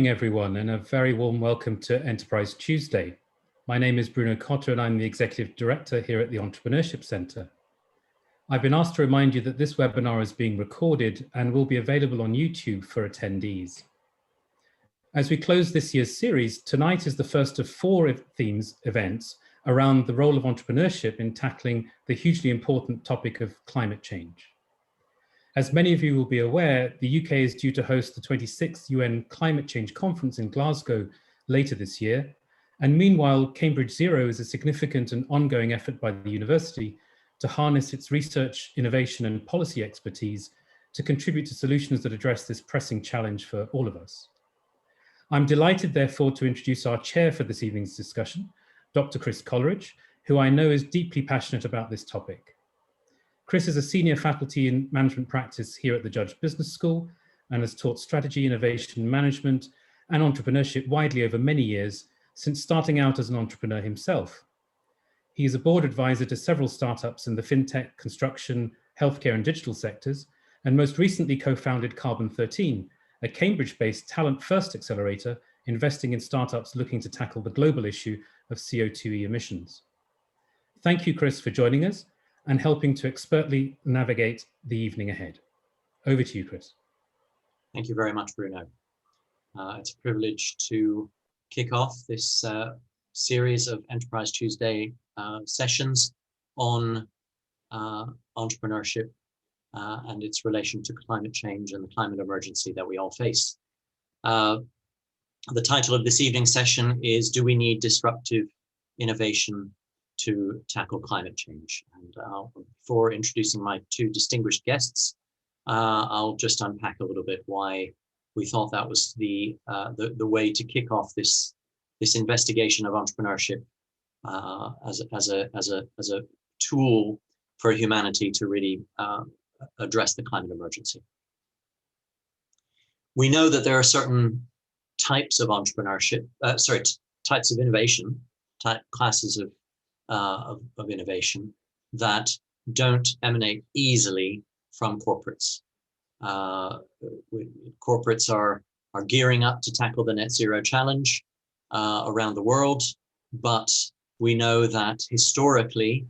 Everyone, and a very warm welcome to Enterprise Tuesday. My name is Bruno Cotter and I'm the Executive Director here at the Entrepreneurship Centre. I've been asked to remind you that this webinar is being recorded and will be available on YouTube for attendees. As we close this year's series, tonight is the first of 4 events around the role of entrepreneurship in tackling the hugely important topic of climate change. As many of you will be aware, the UK is due to host the 26th UN Climate Change Conference in Glasgow later this year. And meanwhile, Cambridge Zero is a significant and ongoing effort by the university to harness its research, innovation and policy expertise to contribute to solutions that address this pressing challenge for all of us. I'm delighted, therefore, to introduce our chair for this evening's discussion, Dr. Chris Coleridge, who I know is deeply passionate about this topic. Chris is a senior faculty in management practice here at the Judge Business School and has taught strategy, innovation, management and entrepreneurship widely over many years since starting out as an entrepreneur himself. He is a board advisor to several startups in the fintech, construction, healthcare and digital sectors, and most recently co-founded Carbon 13, a Cambridge-based talent-first accelerator investing in startups looking to tackle the global issue of CO2 emissions. Thank you, Chris, for joining us and helping to expertly navigate the evening ahead. Over to you, Chris. Thank you very much, Bruno. It's a privilege to kick off this series of Enterprise Tuesday sessions on entrepreneurship and its relation to climate change and the climate emergency that we all face. The title of this evening's session is, Do We Need Disruptive Innovation to Tackle Climate Change? And before introducing my 2 distinguished guests, I'll just unpack a little bit why we thought that was the way to kick off this investigation of entrepreneurship as a tool for humanity to really address the climate emergency. We know that there are certain types of entrepreneurship, types of innovation, classes of innovation that don't emanate easily from corporates. Corporates are gearing up to tackle the net zero challenge around the world, but we know that historically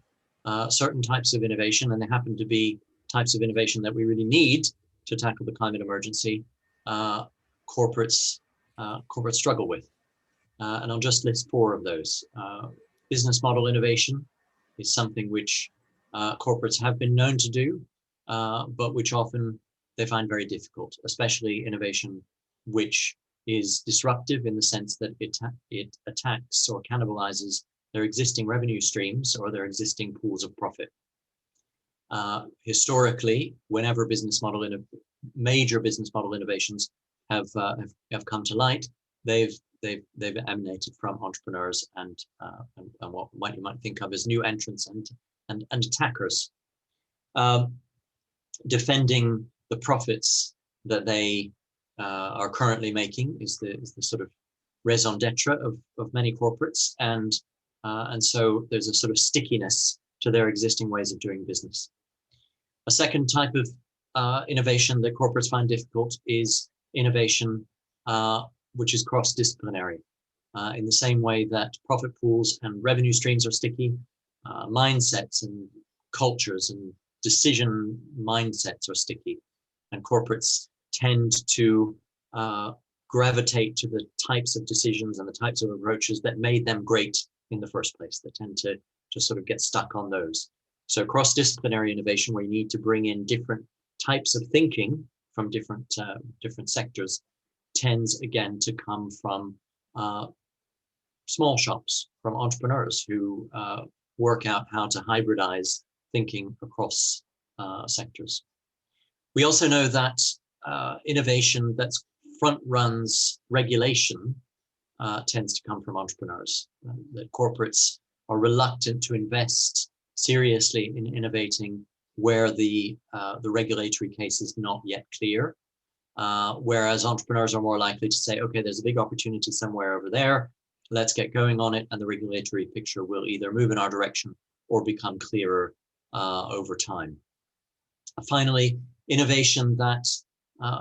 certain types of innovation, and they happen to be types of innovation that we really need to tackle the climate emergency, corporates struggle with. And I'll just list 4 of those. Business model innovation is something which corporates have been known to do, but which often they find very difficult, especially innovation which is disruptive in the sense that it attacks or cannibalizes their existing revenue streams or their existing pools of profit. Historically, whenever major business model innovations have come to light, they've emanated from entrepreneurs and what you might think of as new entrants and attackers, defending the profits that they are currently making is the sort of raison d'etre of many corporates, and so there's a sort of stickiness to their existing ways of doing business. A second type of innovation that corporates find difficult is innovation which is cross-disciplinary. In the same way that profit pools and revenue streams are sticky, mindsets and cultures and decision mindsets are sticky. And corporates tend to gravitate to the types of decisions and the types of approaches that made them great in the first place. They tend to sort of get stuck on those. So cross-disciplinary innovation, where you need to bring in different types of thinking from different sectors, tends again to come from small shops, from entrepreneurs who work out how to hybridize thinking across sectors. We also know that innovation that front runs regulation tends to come from entrepreneurs. That corporates are reluctant to invest seriously in innovating where the regulatory case is not yet clear. Whereas entrepreneurs are more likely to say, okay, there's a big opportunity somewhere over there, let's get going on it, and the regulatory picture will either move in our direction or become clearer over time. Finally, innovation that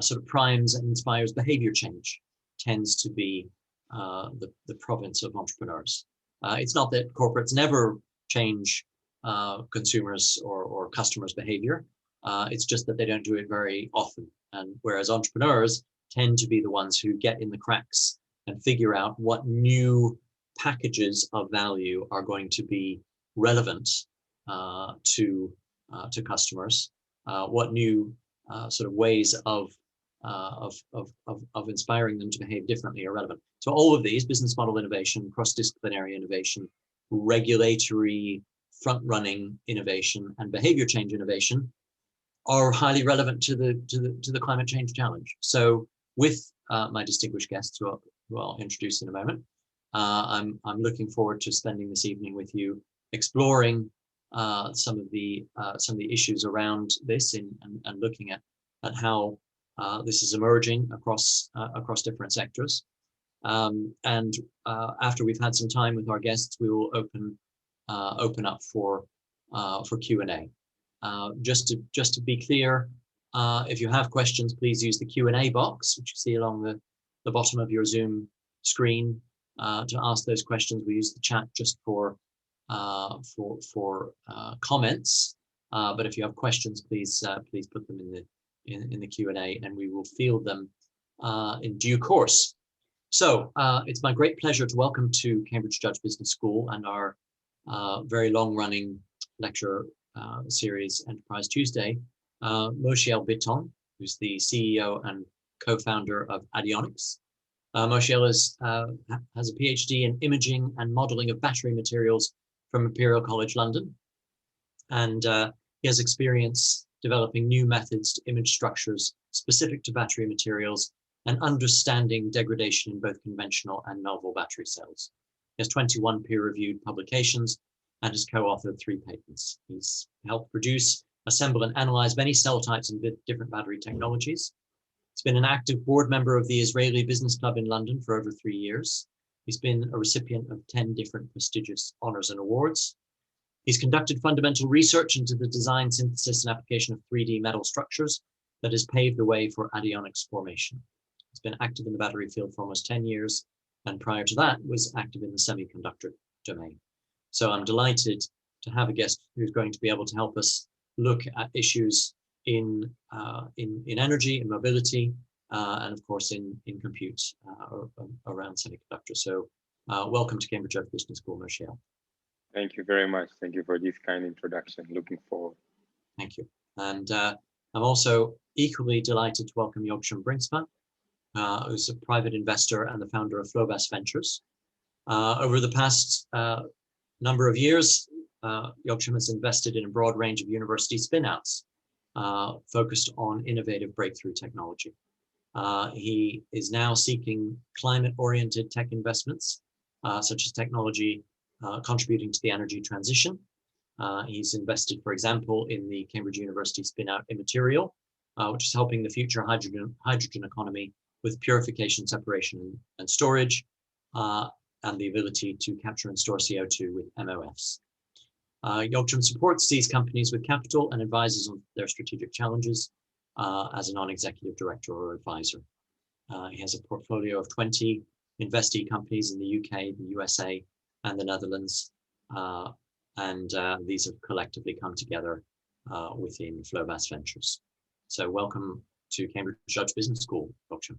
sort of primes and inspires behavior change. tends to be the province of entrepreneurs. It's not that corporates never change consumers or customers' behavior. It's just that they don't do it very often. And whereas entrepreneurs tend to be the ones who get in the cracks and figure out what new packages of value are going to be relevant to customers, what new sort of ways of inspiring them to behave differently are relevant. So all of these, business model innovation, cross-disciplinary innovation, regulatory front-running innovation, and behavior change innovation, are highly relevant to the climate change challenge. So with my distinguished guests, who I'll introduce in a moment, I'm looking forward to spending this evening with you, exploring some of the issues around this and looking at how this is emerging across different sectors. And after we've had some time with our guests, we will open up for Q&A. Just to be clear, if you have questions, please use the Q&A box, which you see along the bottom of your Zoom screen, to ask those questions. We use the chat just for comments. But if you have questions, please put them in the Q&A, and we will field them in due course. So it's my great pleasure to welcome to Cambridge Judge Business School and our very long-running lecture series, Enterprise Tuesday, Moshiel Biton, who's the CEO and co-founder of Addionics. Moshiel has a PhD in imaging and modeling of battery materials from Imperial College London, and he has experience developing new methods to image structures specific to battery materials and understanding degradation in both conventional and novel battery cells. He has 21 peer-reviewed publications and has co-authored 3 patents. He's helped produce, assemble, and analyze many cell types and different battery technologies. He's been an active board member of the Israeli Business Club in London for over 3 years. He's been a recipient of 10 different prestigious honors and awards. He's conducted fundamental research into the design, synthesis, and application of 3D metal structures that has paved the way for Addionics formation. He's been active in the battery field for almost 10 years, and prior to that was active in the semiconductor domain. So I'm delighted to have a guest who's going to be able to help us look at issues in energy, in mobility, and of course in compute around semiconductors. So welcome to Cambridge Judge Business School, Moshiel. Thank you very much. Thank you for this kind introduction. Looking forward. Thank you. And I'm also equally delighted to welcome Jogchum Brinksma, who's a private investor and the founder of FLOBAS Ventures. Over the past number of years, Jogchum has invested in a broad range of university spin-outs focused on innovative breakthrough technology. He is now seeking climate-oriented tech investments, such as technology contributing to the energy transition. He's invested, for example, in the Cambridge University spin-out Immaterial, which is helping the future hydrogen economy with purification, separation, and storage, and the ability to capture and store CO2 with MOFs. Jogchum supports these companies with capital and advises on their strategic challenges as a non-executive director or advisor. He has a portfolio of 20 investee companies in the UK, the USA, and the Netherlands, and these have collectively come together within FLOBAS Ventures. So welcome to Cambridge Judge Business School, Jogchum.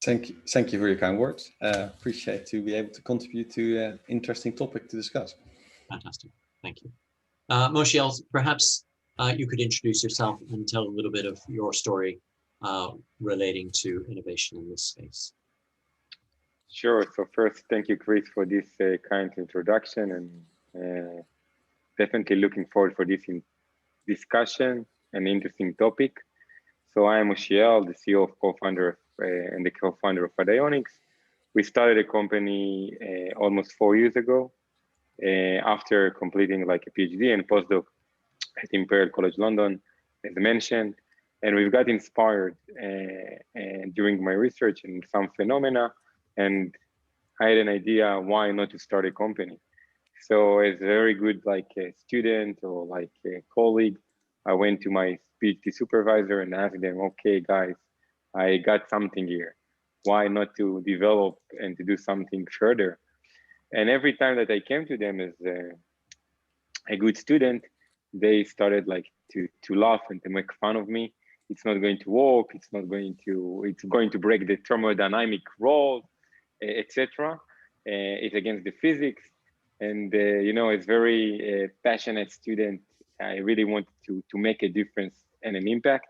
Thank you for your kind words. Appreciate to be able to contribute to an interesting topic to discuss. Fantastic, thank you. Moshiel, perhaps you could introduce yourself and tell a little bit of your story relating to innovation in this space. Sure. So first, thank you, Chris, for this kind introduction, and definitely looking forward for this discussion, an interesting topic. So I am Moshiel, the CEO of co-founder and the co-founder of Addionics. We started a company almost 4 years ago after completing like a PhD and postdoc at Imperial College London, as mentioned. And we've got inspired during my research in some phenomena, and I had an idea why not to start a company. So as a very good like a student or like a colleague, I went to my PhD supervisor and asked them, okay, guys, I got something here. why not to develop and to do something further? And every time that I came to them as a good student, they started like to laugh and to make fun of me. It's not going to work. It's going to break the thermodynamic rule, etc. It's against the physics. And as very passionate student, I really wanted to make a difference and an impact.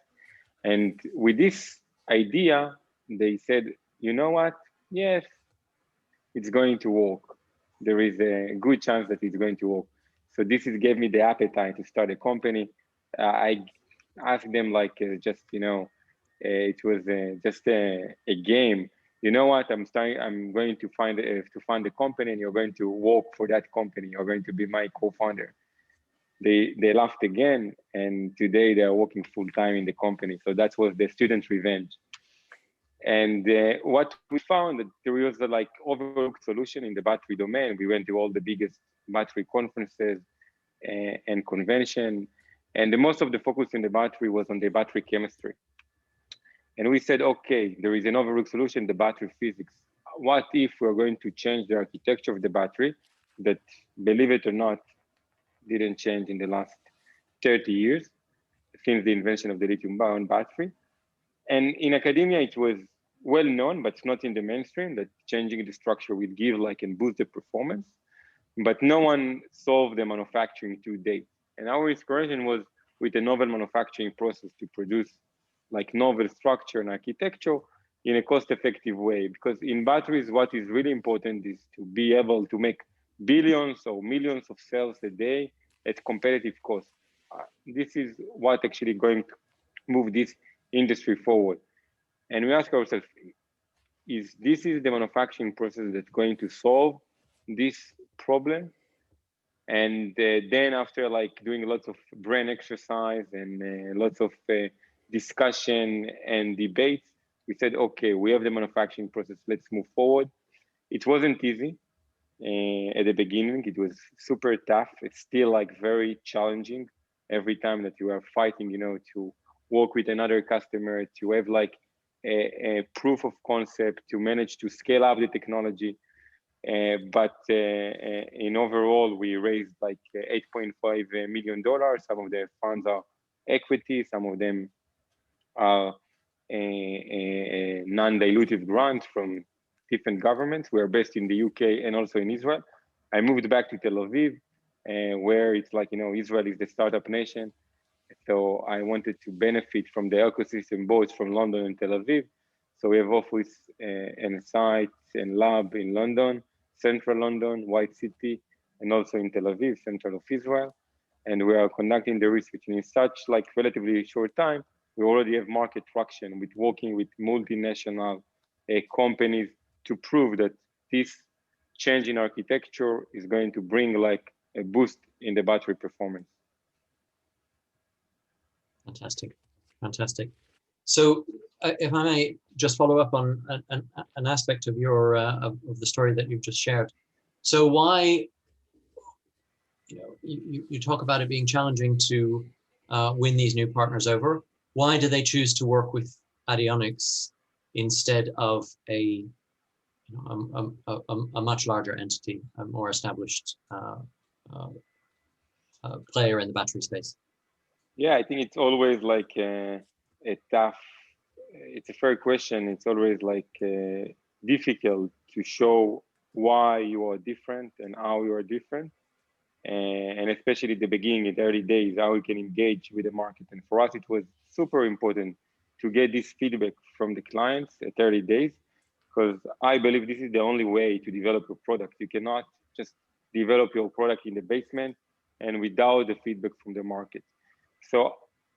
And with this idea, they said, you know what? Yes, it's going to work. There is a good chance that it's going to work. So this gave me the appetite to start a company. I asked them like it was just a game. You know what? I'm going to fund a company, and you're going to work for that company. You're going to be my co-founder. They laughed again, and today they are working full time in the company. So that was the student revenge. And what we found, that there was a like overlooked solution in the battery domain. We went to all the biggest battery conferences and convention, and the most of the focus in the battery was on the battery chemistry. And we said, okay, there is an overlooked solution, the battery physics. What if we're going to change the architecture of the battery that, believe it or not, didn't change in the last 30 years since the invention of the lithium-ion battery? And in academia, it was well known, but not in the mainstream, that changing the structure will give and boost the performance. But no one solved the manufacturing to date. And our inspiration was with a novel manufacturing process to produce novel structure and architecture in a cost-effective way. Because in batteries, what is really important is to be able to make billions or millions of cells a day at competitive cost. This is what actually going to move this industry forward. And we ask ourselves, is the manufacturing process that's going to solve this problem? And then after doing lots of brain exercise and lots of discussion and debates, we said, okay, we have the manufacturing process, let's move forward. It wasn't easy at the beginning. It was super tough. It's still very challenging every time that you are fighting, to work with another customer, to have a proof of concept, to manage to scale up the technology. But in overall, we raised $8.5 million. Some of the funds are equity, some of them are non-dilutive grants from different governments. We are based in the UK and also in Israel. I moved back to Tel Aviv, where it's Israel is the startup nation. So I wanted to benefit from the ecosystem, both from London and Tel Aviv. So we have office and site and lab in London, central London, White City, and also in Tel Aviv, central of Israel. And we are conducting the research. And in such relatively short time, we already have market traction with working with multinational companies to prove that this change in architecture is going to bring a boost in the battery performance. Fantastic, fantastic. So, if I may just follow up on an aspect of your of the story that you've just shared. So, why, you talk about it being challenging to win these new partners over. Why do they choose to work with Addionics instead of a much larger entity, a more established player in the battery space? Yeah, I think it's always a tough, it's a fair question. It's always difficult to show why you are different and how you are different. And especially at the beginning, in the early days, how we can engage with the market. And for us, it was super important to get this feedback from the clients at early days, because I believe this is the only way to develop a product. You cannot just develop your product in the basement and without the feedback from the market. So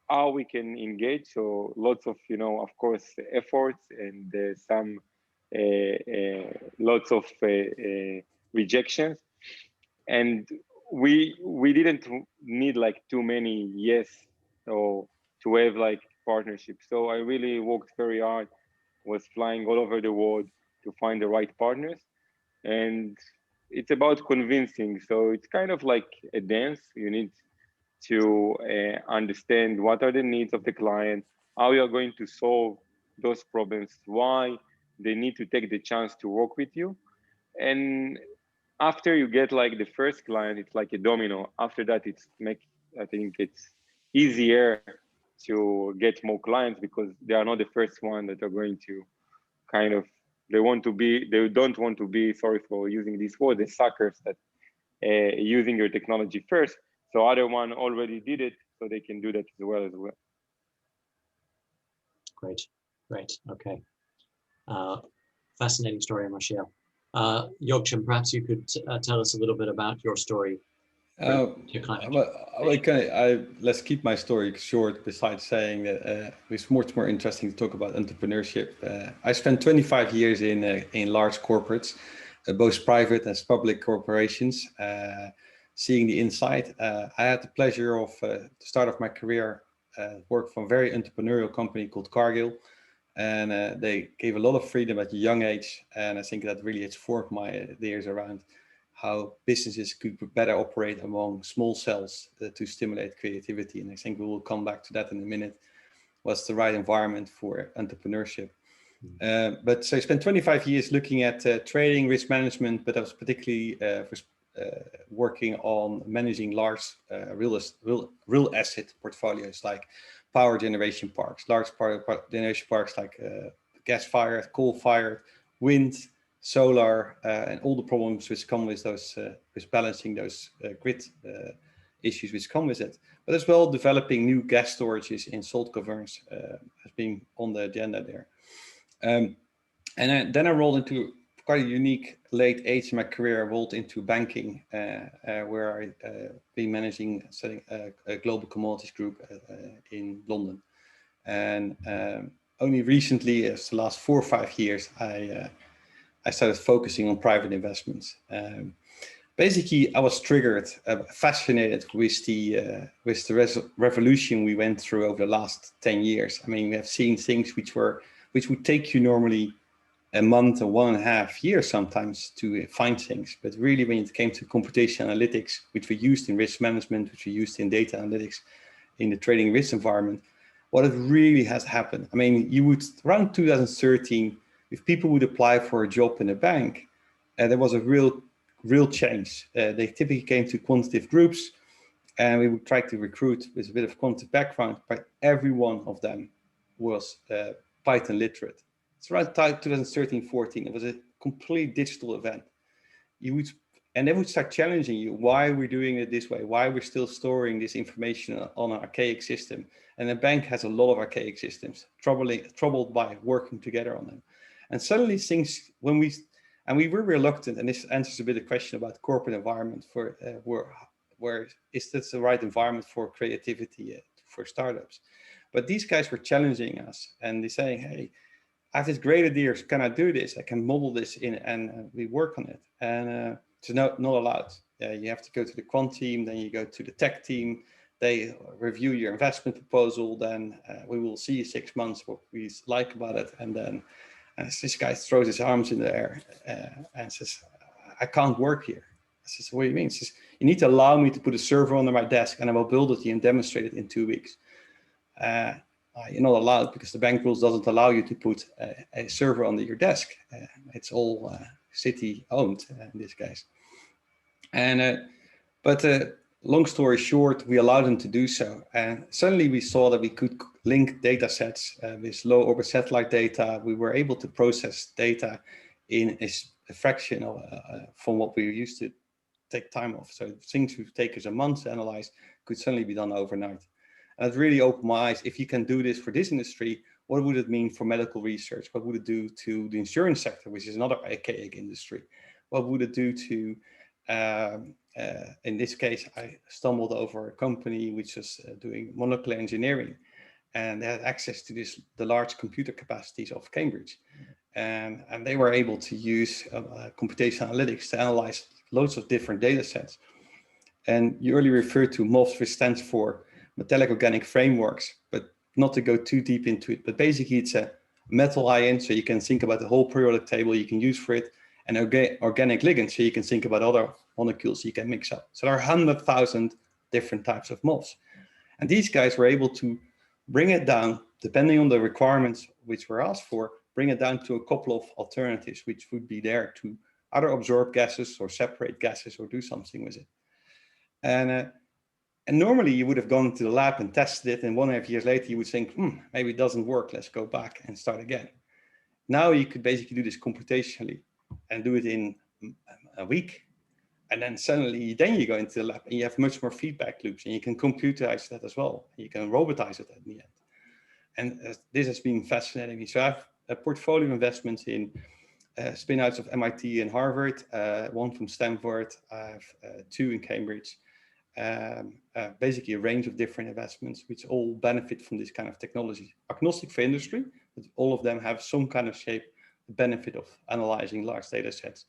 how we can engage? So lots of, of course, efforts and some lots of rejections. And we didn't need too many yes or to have partnerships. So I really worked very hard, was flying all over the world to find the right partners. And it's about convincing. So it's kind of like a dance. You need to understand what are the needs of the client, how you are going to solve those problems, why they need to take the chance to work with you. And after you get like the first client, it's like a domino. After that, I think it's easier to get more clients because they are not the first one that are going to kind of, they don't want to be, sorry for using this word, the suckers that using your technology first. So other one already did it, so they can do that as well. Great, great, okay. Fascinating story, Moshiel. Jogchum, perhaps you could tell us a little bit about your story. Let's keep my story short, besides saying that it's much more interesting to talk about entrepreneurship. I spent 25 years in large corporates, both private and public corporations, seeing the inside. I had the pleasure of, the start of my career, work for a very entrepreneurial company called Cargill. And they gave a lot of freedom at a young age. And I think that really has formed my ideas around how businesses could better operate among small cells to stimulate creativity. And I think we will come back to that in a minute. What's the right environment for entrepreneurship? But so I spent 25 years looking at trading, risk management, but I was particularly working on managing large real asset portfolios like power generation parks, large power generation parks like gas-fired, coal-fired, wind, solar, and all the problems which come with those, with balancing those grid issues which come with it. But as well, developing new gas storages in salt caverns has been on the agenda there. And then I rolled into quite a unique late age in my career. I rolled into banking, where I been managing setting a global commodities group in London. And only recently, as the last 4 or 5 years, I started focusing on private investments. Basically, I was triggered, fascinated with the revolution we went through over the last 10 years. I mean, we have seen things which would take you normally a month or 1.5 years sometimes to find things. But really, when it came to computation analytics, which we used in risk management, which we used in data analytics, in the trading risk environment, what it really has happened. I mean, you would, around 2013, if people would apply for a job in a bank, there was a real change. They typically came to quantitative groups, and we would try to recruit with a bit of quantitative background, but every one of them was Python literate. It's around 2013-14. It was a complete digital event. And they would start challenging you why we're doing it this way, why we're still storing this information on an archaic system. And the bank has a lot of archaic systems, troubled by working together on them. And suddenly things, we were reluctant, and this answers a bit of question about the corporate environment for where is this the right environment for creativity for startups? But these guys were challenging us, and they're saying, hey, I have this great idea, can I do this? I can model this in, and we work on it. And it's not allowed. You have to go to the quant team, then you go to the tech team, they review your investment proposal, then we will see 6 months what we like about it, and then this guy throws his arms in the air and says, I can't work here. I says, what do you mean? He says, you need to allow me to put a server under my desk and I will build it and demonstrate it in 2 weeks. You're not allowed because the bank rules doesn't allow you to put a server under your desk. It's all city owned in this case. But long story short, we allowed them to do so. And suddenly we saw that we could link data sets with low orbit satellite data. We were able to process data in a fraction of, from what we used to take time off. So things would take us a month to analyze could suddenly be done overnight. And it really opened my eyes. If you can do this for this industry, what would it mean for medical research? What would it do to the insurance sector, which is another archaic industry? What would it do to, in this case, I stumbled over a company which was doing molecular engineering, and they had access to the large computer capacities of Cambridge. And they were able to use computational analytics to analyze loads of different data sets. And you earlier referred to MOFs, which stands for metallic organic frameworks, but not to go too deep into it. But basically, it's a metal ion, so you can think about the whole periodic table you can use for it, and organic ligands, so you can think about other molecules you can mix up. So there are 100,000 different types of MOFs. And these guys were able to bring it down, depending on the requirements which were asked for, bring it down to a couple of alternatives, which would be there to either absorb gases or separate gases or do something with it. And normally you would have gone to the lab and tested it, and 1.5 years later you would think, maybe it doesn't work, let's go back and start again. Now you could basically do this computationally and do it in a week. And then suddenly, then you go into the lab and you have much more feedback loops, and you can computerize that as well. You can robotize it at the end. And this has been fascinating me. So I have a portfolio of investments in spin-outs of MIT and Harvard, one from Stanford. I have 2 in Cambridge. Basically a range of different investments, which all benefit from this kind of technology. Agnostic for industry, but all of them have some kind of shape, the benefit of analyzing large data sets.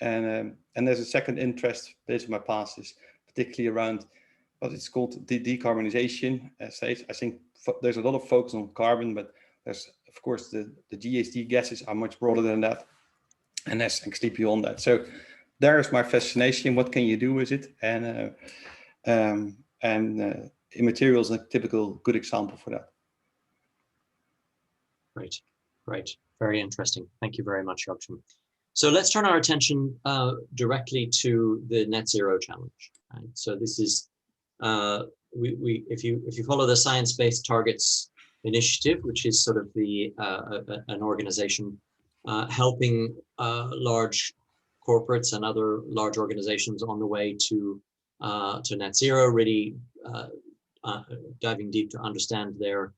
And there's a second interest based on my past is particularly around what it's called the decarbonization stage. I think there's a lot of focus on carbon, but there's, of course, the GHG gases are much broader than that. And that's actually beyond that. So there's my fascination. What can you do with it? And immaterials is a typical good example for that. Great. Very interesting. Thank you very much, Jogchum. So let's turn our attention directly to the net zero challenge. Right? So this is if you follow the Science Based Targets Initiative, which is sort of the an organization helping large corporates and other large organizations on the way to net zero, really diving deep to understand their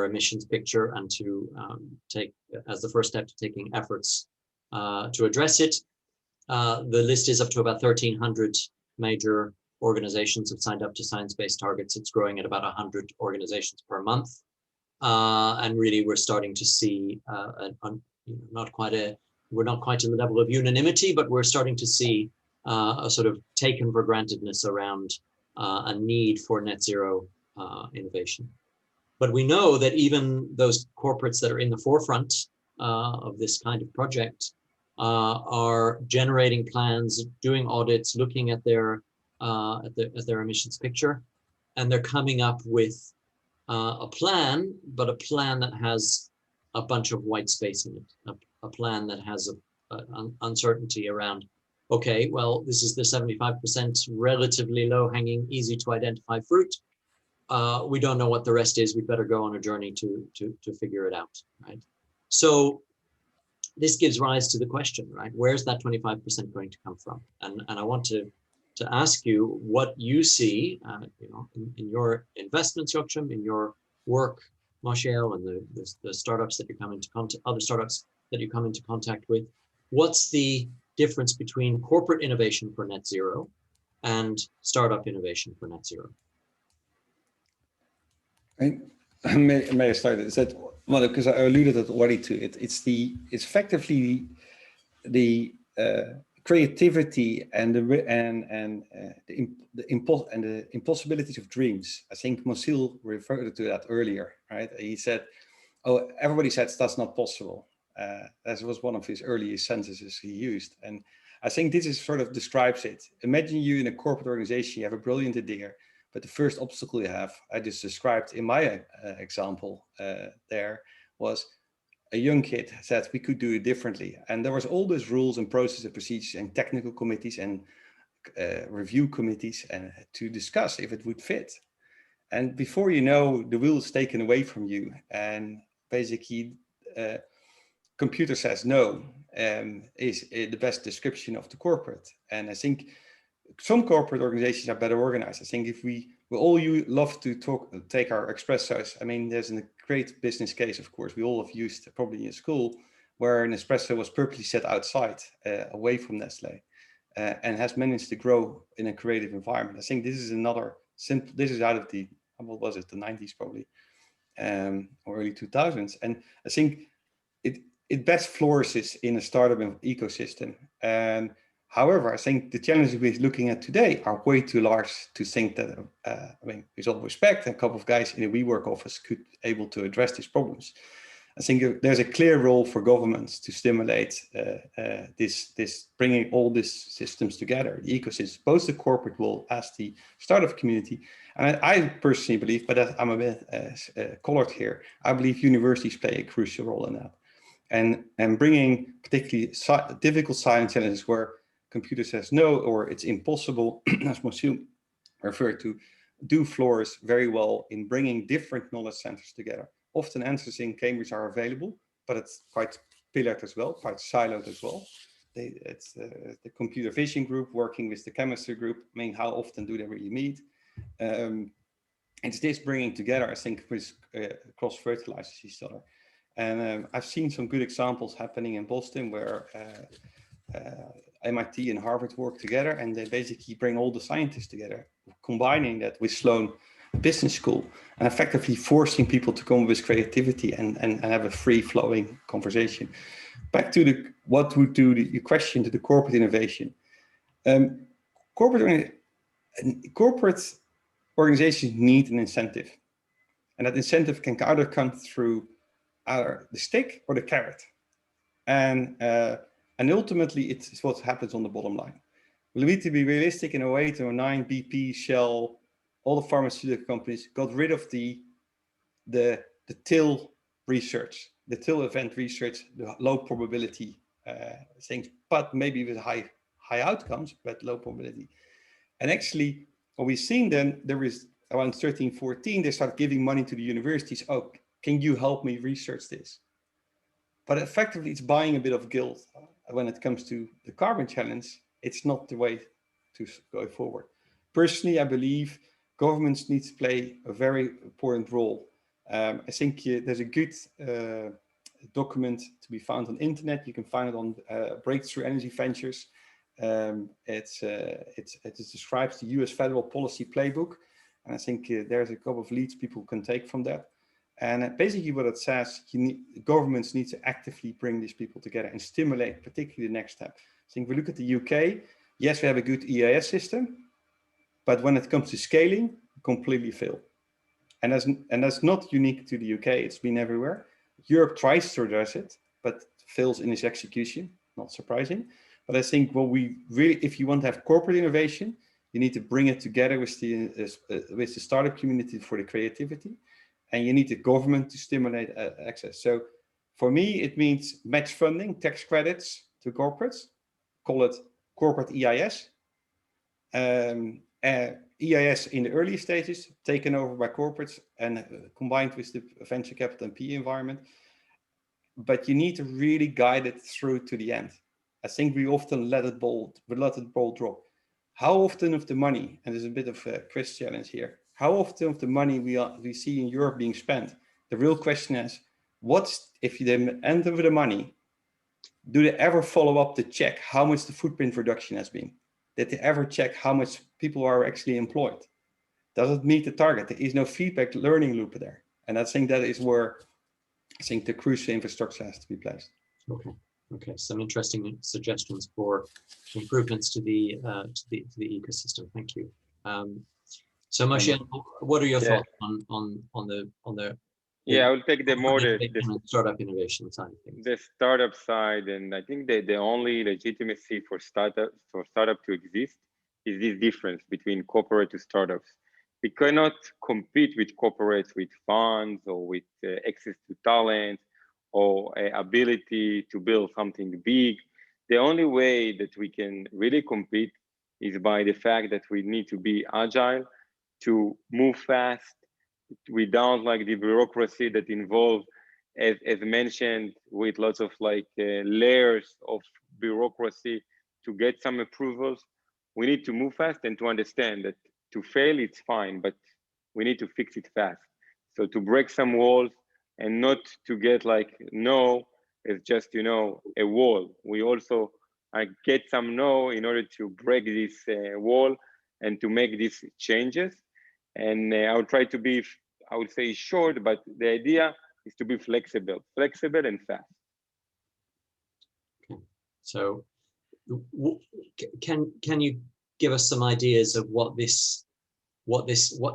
emissions picture and to take as the first step to taking efforts to address it. The list is up to about 1,300 major organizations have signed up to science-based targets. It's growing at about 100 organizations per month. And really we're starting to see we're not quite at the level of unanimity, but we're starting to see a sort of taken for grantedness around a need for net zero innovation. But we know that even those corporates that are in the forefront of this kind of project are generating plans, doing audits, looking at their emissions picture, and they're coming up with a plan, but a plan that has a bunch of white space in it, a plan that has an uncertainty around, okay, well, this is the 75% relatively low-hanging, easy to identify fruit. We don't know what the rest is. We'd better go on a journey to figure it out, right? So this gives rise to the question, right? Where's that 25% going to come from? And I want to ask you what you see, in your investments, Jogchum, in your work, Moshiel, and the startups that you come into contact, other startups that you come into contact with. What's the difference between corporate innovation for net zero and startup innovation for net zero? May I start? Is that, well, because I alluded already to it. It's effectively the creativity and the impossibilities of dreams. I think Moshiel referred to that earlier, right? He said, "Oh, everybody says that's not possible." That was one of his earliest sentences he used, and I think this is sort of describes it. Imagine you in a corporate organization, you have a brilliant idea, but the first obstacle you have, I just described in my example there, was a young kid said we could do it differently. And there was all those rules and processes and procedures and technical committees and review committees and to discuss if it would fit. And before you know, the wheel is taken away from you. And basically, computer says no, is the best description of the corporate. And I think some corporate organizations are better organized. I think if we all love to take our espressos. I mean, there's a great business case, of course, we all have used probably in school, where an espresso was purposely set outside, away from Nestle, and has managed to grow in a creative environment. I think this is another simple, this is out of the, what was it, the 90s probably, or early 2000s. And I think it best flourishes in a startup ecosystem. And however, I think the challenges we're looking at today are way too large to think that, I mean, with all respect, a couple of guys in a WeWork office could able to address these problems. I think there's a clear role for governments to stimulate this bringing all these systems together, the ecosystem, both the corporate world as the startup community. And I personally believe, but I'm a bit colored here, I believe universities play a crucial role in that. And bringing particularly difficult science challenges where computer says no, or it's impossible, as Moshiel referred to, do flourish very well in bringing different knowledge centers together. Often answers in Cambridge are available, but it's quite pillared as well, quite siloed as well. It's the computer vision group working with the chemistry group. I mean, how often do they really meet? It's this bringing together, I think, with cross-fertilizes each other. And I've seen some good examples happening in Boston where MIT and Harvard work together, and they basically bring all the scientists together, combining that with Sloan Business School and effectively forcing people to come with creativity and have a free-flowing conversation. Back to what would do your question to the corporate innovation. Corporate organizations need an incentive, and that incentive can either come through either the stick or the carrot, and ultimately it's what happens on the bottom line. We need to be realistic. In 2008 and 2009, BP, Shell, all the pharmaceutical companies got rid of the till research, the till event research, the low probability things, but maybe with high outcomes, but low probability. And actually, what we've seen then, there is around 13, 14, they start giving money to the universities. Oh, can you help me research this? But effectively, it's buying a bit of guilt when it comes to the carbon challenge. It's not the way to go forward. Personally, I believe governments need to play a very important role. I think there's a good document to be found on the internet. You can find it on Breakthrough Energy Ventures. It describes the US federal policy playbook. And I think there's a couple of leads people can take from that. And basically what it says, governments need to actively bring these people together and stimulate particularly the next step. I think we look at the UK, yes, we have a good EIS system, but when it comes to scaling, completely fail. And that's not unique to the UK, it's been everywhere. Europe tries to address it, but fails in its execution, not surprising. But I think what we really, if you want to have corporate innovation, you need to bring it together with the startup community for the creativity. And you need the government to stimulate access. So for me, it means match funding, tax credits to corporates, call it corporate EIS. EIS in the early stages, taken over by corporates and combined with the venture capital and PE environment. But you need to really guide it through to the end. I think we often let the ball drop. How often of the money, and there's a bit of a Chris challenge here, how often of the money we see in Europe being spent? The real question is, what's, if they end over the money, do they ever follow up to check how much the footprint reduction has been? Did they ever check how much people are actually employed? Does it meet the target? There is no feedback learning loop there. And I think that is where I think the crucial infrastructure has to be placed. Okay, some interesting suggestions for improvements to the ecosystem. Thank you. So Moshiel, what are your thoughts on the I will take the startup innovation side of things. The startup side, and I think that the only legitimacy for startup to exist is this difference between corporate to startups. We cannot compete with corporates with funds or with access to talent or ability to build something big. The only way that we can really compete is by the fact that we need to be agile, to move fast, without like the bureaucracy that involves, as mentioned, with lots of layers of bureaucracy to get some approvals. We need to move fast and to understand that to fail, it's fine, but we need to fix it fast. So to break some walls and not to get no, it's just, a wall. We also get some no in order to break this wall and to make these changes. And I will try to be, I would say short, but the idea is to be flexible and fast. Okay. So can you give us some ideas of what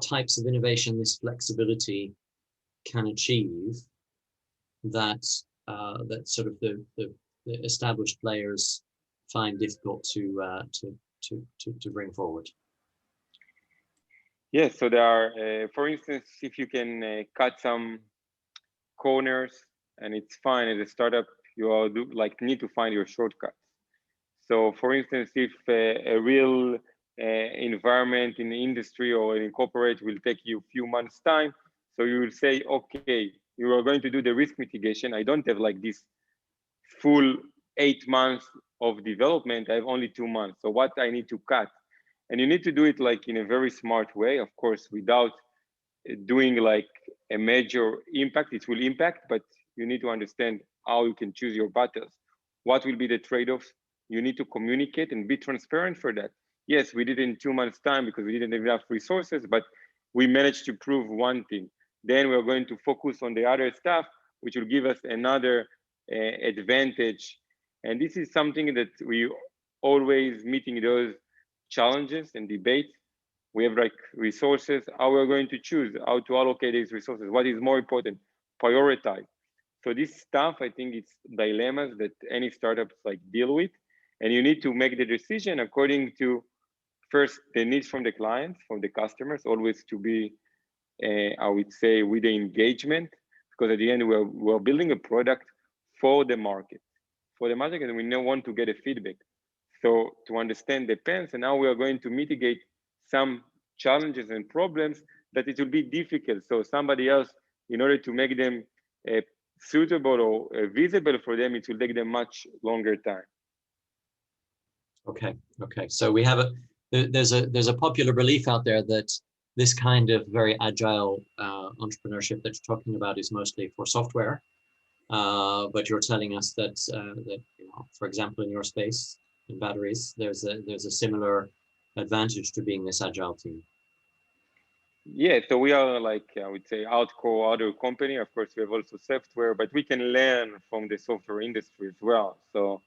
types of innovation this flexibility can achieve? that that sort of the established players find difficult to bring forward? Yes, so there are, for instance, if you can cut some corners, and it's fine as a startup, you all need to find your shortcuts. So for instance, if a real environment in the industry or in corporate will take you a few months time, so you will say, okay, you are going to do the risk mitigation. I don't have like this full 8 months of development. I have only 2 months. So what I need to cut? And you need to do it like in a very smart way, of course, without doing like a major impact. It will impact, but you need to understand how you can choose your battles. What will be the trade-offs? You need to communicate and be transparent for that. Yes, we did it in 2 months' time because we didn't have enough resources, but we managed to prove one thing. Then we're going to focus on the other stuff, which will give us another advantage. And this is something that we always meeting those challenges and debates. We have like resources, how we're going to choose, how to allocate these resources, what is more important, prioritize. So this stuff, I think it's dilemmas that any startups like deal with. And you need to make the decision according to first the needs from the clients, from the customers, always to be, I would say, with the engagement, because at the end we're building a product for the market, and we don't want to get a feedback. So to understand the pains and how we are going to mitigate some challenges and problems that it will be difficult. So somebody else, in order to make them suitable or visible for them, it will take them much longer time. Okay. So we have there's a popular belief out there that this kind of very agile entrepreneurship that you're talking about is mostly for software, but you're telling us that for example, in your space, in batteries, there's a similar advantage to being this agile team. Yeah, so we are like, I would say, outcore other company. Of course, we have also software, but we can learn from the software industry as well. So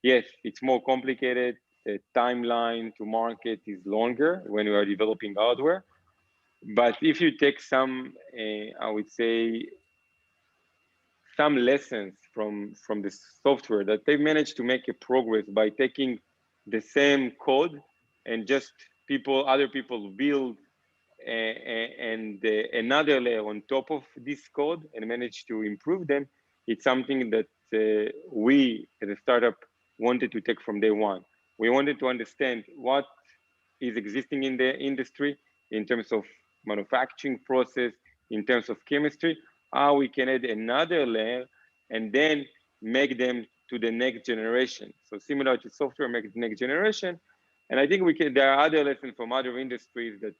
yes, it's more complicated. The timeline to market is longer when we are developing hardware. But if you take some, I would say, some lessons from the software, that they've managed to make a progress by taking the same code and just other people build and another layer on top of this code and manage to improve them. It's something that we as a startup wanted to take from day one. We wanted to understand what is existing in the industry in terms of manufacturing process, in terms of chemistry, how we can add another layer and then make them to the next generation. So similar to software, make the next generation. And I think there are other lessons from other industries that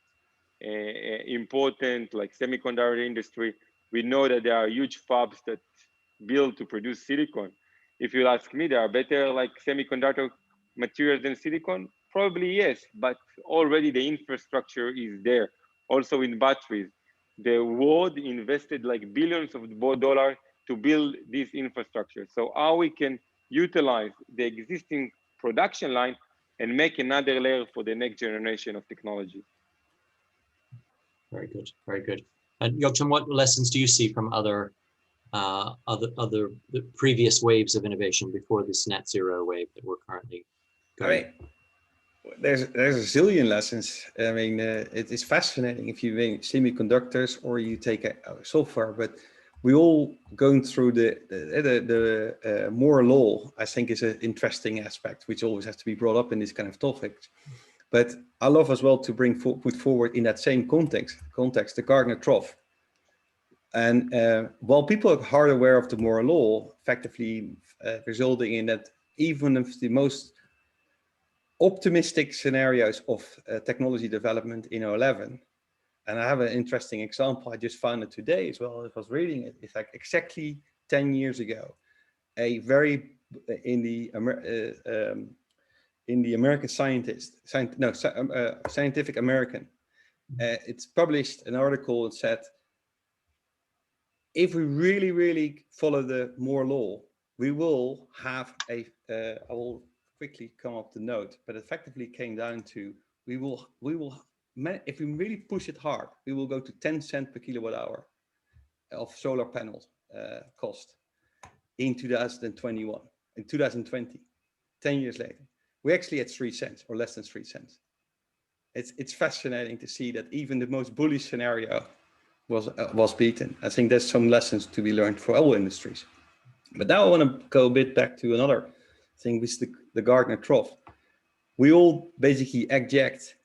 important, like semiconductor industry. We know that there are huge fabs that build to produce silicon. If you ask me, there are better like semiconductor materials than silicon? Probably yes, but already the infrastructure is there. Also in batteries, the world invested like billions of dollars to build this infrastructure. So how we can utilize the existing production line and make another layer for the next generation of technology. Very good, very good. And Jogchum, what lessons do you see from other previous waves of innovation before this net zero wave that we're currently going? I mean, there's a zillion lessons. I mean, it is fascinating if you think semiconductors or you take software, but we all going through the Moore's law. I think is an interesting aspect, which always has to be brought up in this kind of topics. But I love as well to put forward in that same context the Gardner trough. And while people are hard aware of the Moore's law, effectively resulting in that even if the most optimistic scenarios of technology development in 2011, and I have an interesting example. I just found it today as well. I was reading it. It's like exactly 10 years ago, in the American Scientific American, it's published an article that said, if we really, really follow the Moore's law, we will have I will quickly come up the note, but effectively came down to, we will, if we really push it hard, we will go to 10 cents per kilowatt hour of solar panels cost. in 2021, in 2020, 10 years later. We actually had 3 cents or less than 3 cents. It's fascinating to see that even the most bullish scenario was beaten. I think there's some lessons to be learned for all industries. But now I want to go a bit back to another thing with the Gartner trough. We all basically eject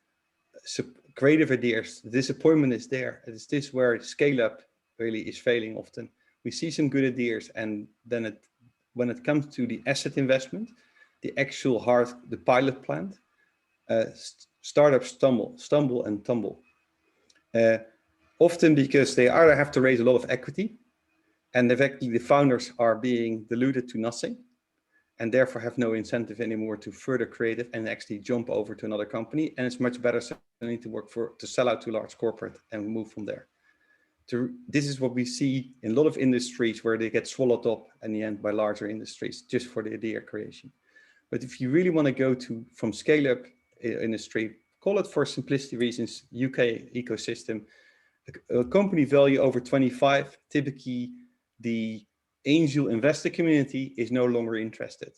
creative ideas. The disappointment is there. It's this where scale up really is failing often. We see some good ideas, and then when it comes to the asset investment, the actual the pilot plant, startups stumble and tumble. Often because they either have to raise a lot of equity, and effectively the founders are being diluted to nothing, and therefore have no incentive anymore to further creative and actually jump over to another company. And it's much better certainly to sell out to large corporate and move from there. This is what we see in a lot of industries where they get swallowed up in the end by larger industries just for the idea creation. But if you really want to go from scale up industry, call it for simplicity reasons, UK ecosystem, a company value over 25, typically the angel investor community is no longer interested.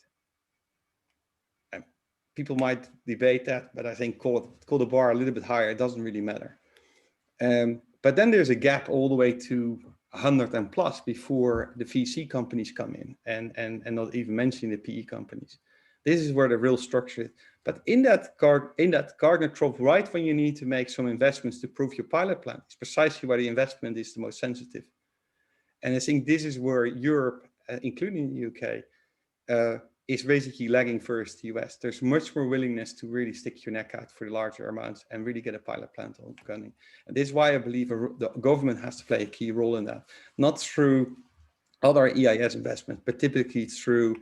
And people might debate that, but I think call the bar a little bit higher. It doesn't really matter. But then there's a gap all the way to 100 and plus before the VC companies come in, and not even mentioning the PE companies. This is where the real structure is. But in that Gartner trough, right when you need to make some investments to prove your pilot plan, is precisely where the investment is the most sensitive. And I think this is where Europe, including the UK, is basically lagging first the US. There's much more willingness to really stick your neck out for the larger amounts and really get a pilot plant going. And this is why I believe the government has to play a key role in that, not through other EIS investments, but typically through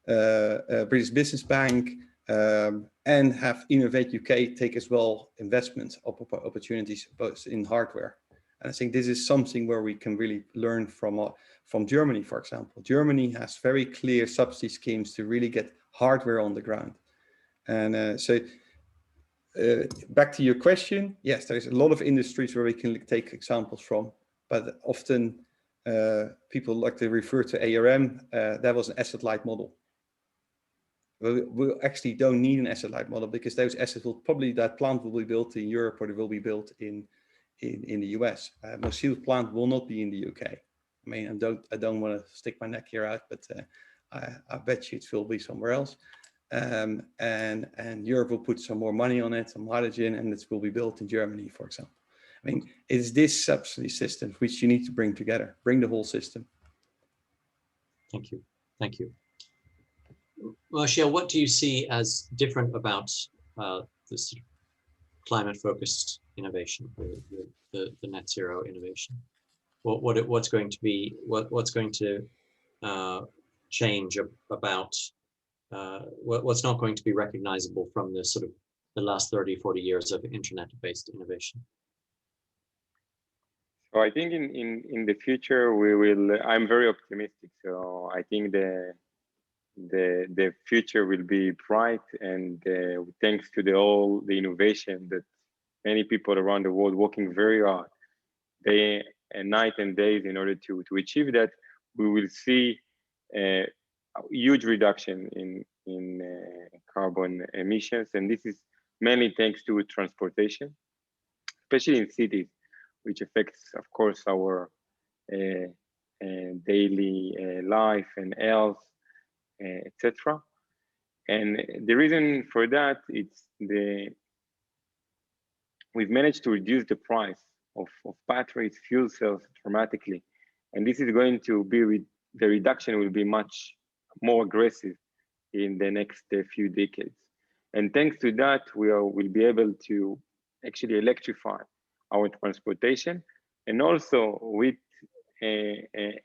British Business Bank, and have Innovate UK take as well investments opportunities both in hardware. And I think this is something where we can really learn from Germany, for example. Germany has very clear subsidy schemes to really get hardware on the ground. And so back to your question, yes, there's a lot of industries where we can take examples from, but often people like to refer to ARM. That was an asset-light model. We actually don't need an asset-light model because those assets that plant will be built in Europe, or they will be built in the US. Moshiel plant will not be in the UK. I mean, I don't want to stick my neck here out, but I bet you it will be somewhere else. And Europe will put some more money on it, some hydrogen, and it will be built in Germany, for example. I mean, it's this subsidy system which you need to bring together, bring the whole system. Thank you. Thank you. Moshiel, what do you see as different about this climate-focused innovation, the net zero innovation? What's going to change about what's not going to be recognizable from the sort of the last 30, 40 years of internet-based innovation? So I think in the future we will. I'm very optimistic. So I think the future will be bright, and thanks to all the innovation that many people around the world working very hard day and night and days in order to achieve that, we will see a huge reduction in carbon emissions, and this is mainly thanks to transportation, especially in cities, which affects, of course, our daily life and health, etc. And the reason for that, we've managed to reduce the price of batteries, fuel cells dramatically, and this is going to be the reduction will be much more aggressive in the next few decades. And thanks to that, we'll be able to actually electrify our transportation, and also with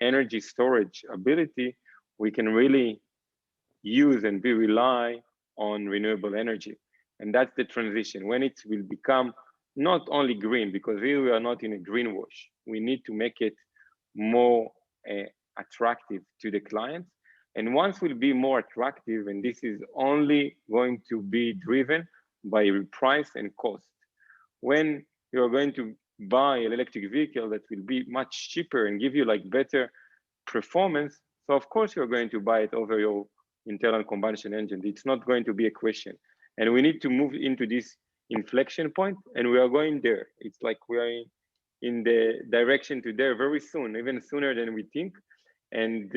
energy storage ability, we can really use and rely on renewable energy. And that's the transition, when it will become not only green, because here we are not in a greenwash. We need to make it more attractive to the clients. And once we'll be more attractive, and this is only going to be driven by price and cost. When you're going to buy an electric vehicle that will be much cheaper and give you like better performance, So of course you're going to buy it over your internal combustion engine. It's not going to be a question. And we need to move into this inflection point, and we are going there. It's like we are in the direction to there very soon, even sooner than we think. And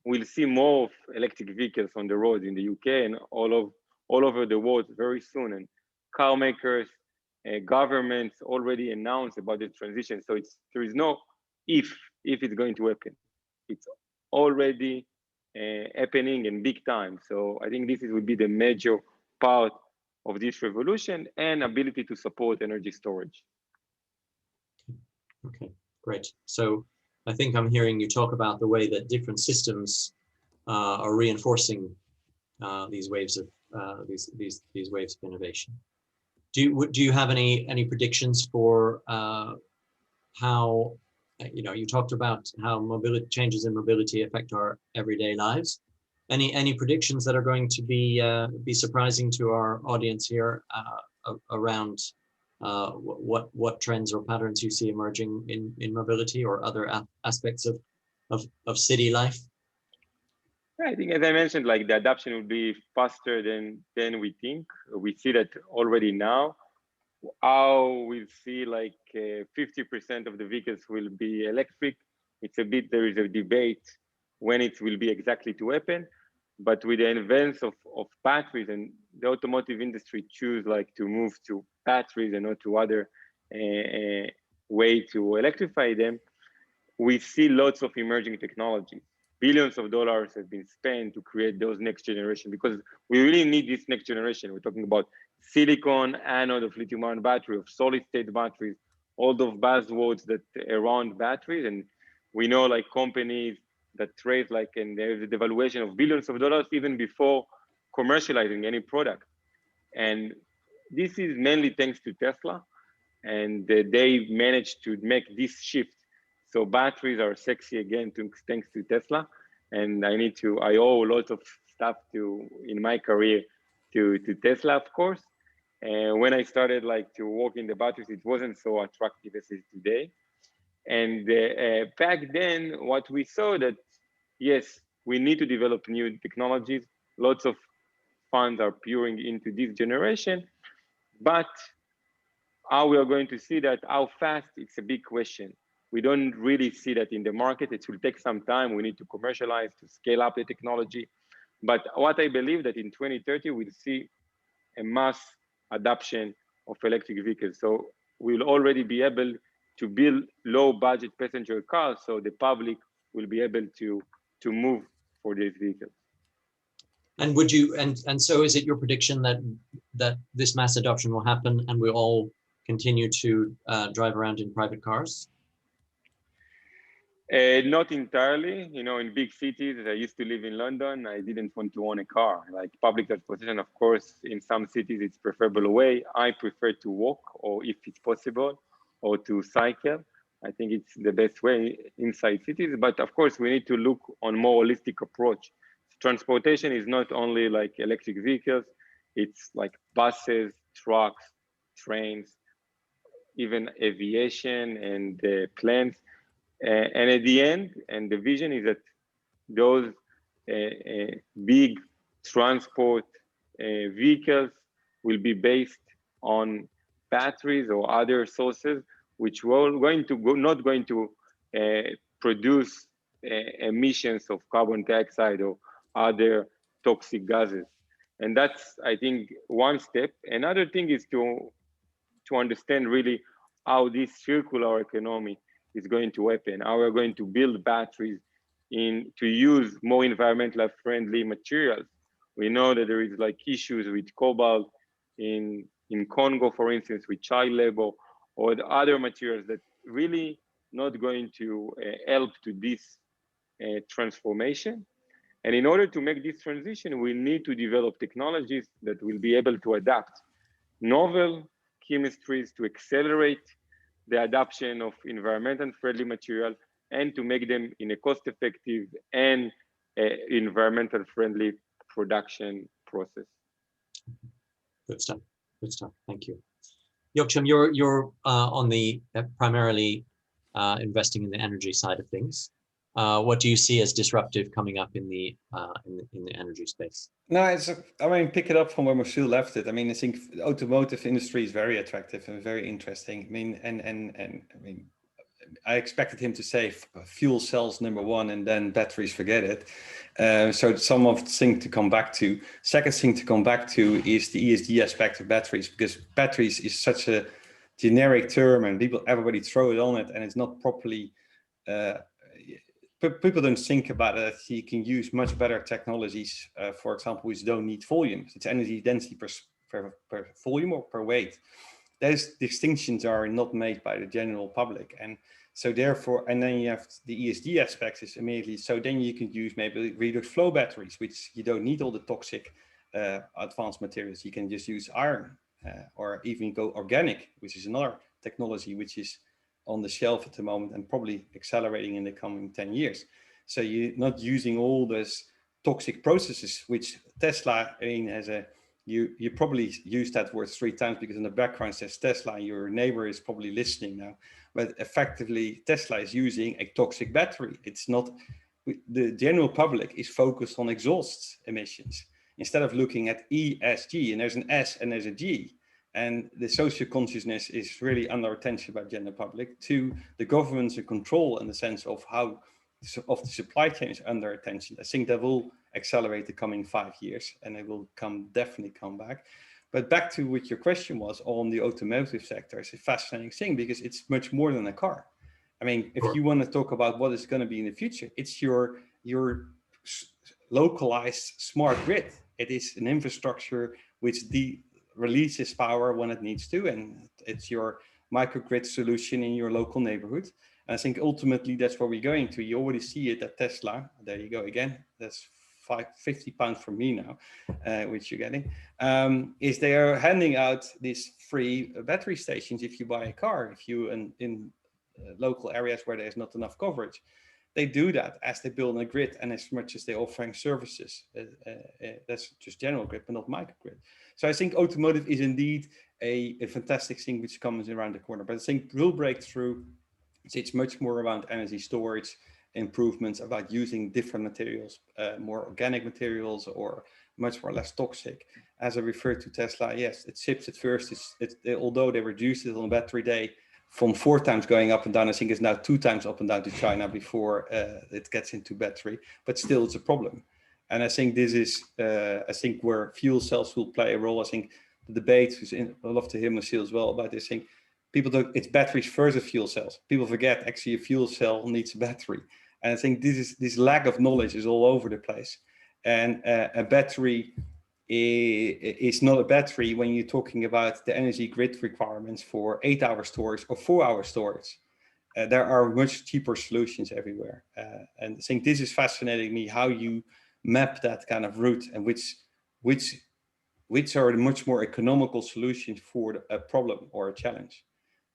we'll see more of electric vehicles on the roads in the UK and all over the world very soon. And car makers, governments already announced about the transition. So there is no if it's going to happen. It's already happening in big time. So I think this would be the major part of this revolution, and ability to support energy storage. Okay, great. So I think I'm hearing you talk about the way that different systems are reinforcing these waves of these waves of innovation. Do you have any predictions for how, you talked about how mobility changes in mobility affect our everyday lives? Any predictions that are going to be surprising to our audience here around what trends or patterns you see emerging in mobility or other aspects of city life? I think, as I mentioned, like the adoption will be faster than we think. We see that already now. How we'll see like 50% of the vehicles will be electric. There is a debate when it will be exactly to happen. But with the advance of batteries, and the automotive industry choose like to move to batteries and not to other way to electrify them, we see lots of emerging technologies. Billions of dollars have been spent to create those next generation, because we really need this next generation. We're talking about silicon anode of lithium-ion battery, of solid-state batteries, all those buzzwords that around batteries. And we know like companies that trade like, and there's a devaluation of billions of dollars even before commercializing any product. And this is mainly thanks to Tesla, and they managed to make this shift. So batteries are sexy again thanks to Tesla. And I owe a lot of stuff in my career to Tesla, of course. And when I started like to work in the batteries, it wasn't so attractive as it is today. And back then, what we saw that, yes, we need to develop new technologies. Lots of funds are pouring into this generation, but how we are going to see that, how fast, it's a big question. We don't really see that in the market. It will take some time. We need to commercialize, to scale up the technology. But what I believe that in 2030, we'll see a mass adoption of electric vehicles. So we'll already be able to build low budget passenger cars, so the public will be able to move for these vehicles. And would you, and so is it your prediction that this mass adoption will happen and we'll all continue to drive around in private cars? Not entirely. In big cities, I used to live in London, I didn't want to own a car. Like public transportation, of course, in some cities it's preferable way. I prefer to walk, or if it's possible, or to cycle. I think it's the best way inside cities. But of course, we need to look on more holistic approach. Transportation is not only like electric vehicles, it's like buses, trucks, trains, even aviation and planes. And at the end, and the vision is that those big transport vehicles will be based on batteries or other sources, which were not going to produce emissions of carbon dioxide or other toxic gases. And that's, I think, one step. Another thing is to understand really how this circular economy is going to happen, how we're going to build batteries to use more environmentally friendly materials. We know that there is like issues with cobalt in Congo, for instance, with child labor, or the other materials that really not going to help to this transformation. And in order to make this transition, we need to develop technologies that will be able to adapt novel chemistries to accelerate the adoption of environmentally friendly material, and to make them in a cost-effective and environmentally friendly production process. Good stuff. Good stuff. Thank you. Jogchum, you're on the primarily investing in the energy side of things. What do you see as disruptive coming up in the energy space? No, I mean, pick it up from where Moshiel left it. I mean, I think the automotive industry is very attractive and very interesting. I mean, and I mean, I expected him to say fuel cells #1 and then batteries, forget it. So some of the thing to come back to. Second thing to come back to is the ESG aspect of batteries, because batteries is such a generic term and everybody throw it on it, and it's not properly. People don't think about it. You can use much better technologies, for example, which don't need volume. It's energy density per volume or per weight. Those distinctions are not made by the general public. And so therefore, and then you have the ESG aspects is immediately, so then you can use maybe redox flow batteries, which you don't need all the toxic advanced materials. You can just use iron or even go organic, which is another technology which is on the shelf at the moment and probably accelerating in the coming 10 years. So you're not using all those toxic processes, which Tesla, I mean, as a, you probably use that word 3 times because in the background says Tesla, your neighbor is probably listening now, but effectively Tesla is using a toxic battery. It's not, the general public is focused on exhaust emissions instead of looking at ESG, and there's an S and there's a G. And the social consciousness is really under attention by the general public. To the governments and control in the sense of how of the supply chain is under attention. I think that will accelerate the coming 5 years, and it will definitely come back. But back to what your question was on the automotive sector, it's a fascinating thing because it's much more than a car. I mean, if you want to talk about what is going to be in the future, it's your localized smart grid. It is an infrastructure which releases power when it needs to, and it's your microgrid solution in your local neighborhood. And I think ultimately that's where we're going to. You already see it at Tesla. There you go again. That's £50 from me now, which you're getting. Is they are handing out these free battery stations if you buy a car. If you in local areas where there's not enough coverage, they do that as they build a grid and as much as they're offering services. That's just general grid, but not microgrid. So I think automotive is indeed a fantastic thing which comes around the corner. But I think real breakthrough, it's much more around energy storage, improvements about using different materials, more organic materials or much more less toxic. As I referred to Tesla, yes, it ships at first. Although they reduced it on a battery day, from 4 times going up and down, I think it's now 2 times up and down to China before it gets into battery, but still it's a problem. And I think this is, I think where fuel cells will play a role. I think the debate, I love to hear Moshiel as well about this thing. People don't, it's batteries versus fuel cells. People forget actually a fuel cell needs a battery. And I think this lack of knowledge is all over the place. And a battery is not a battery when you're talking about the energy grid requirements for 8-hour storage or 4-hour storage. There are much cheaper solutions everywhere. And I think this is fascinating me, how you map that kind of route and which are the much more economical solutions for a problem or a challenge.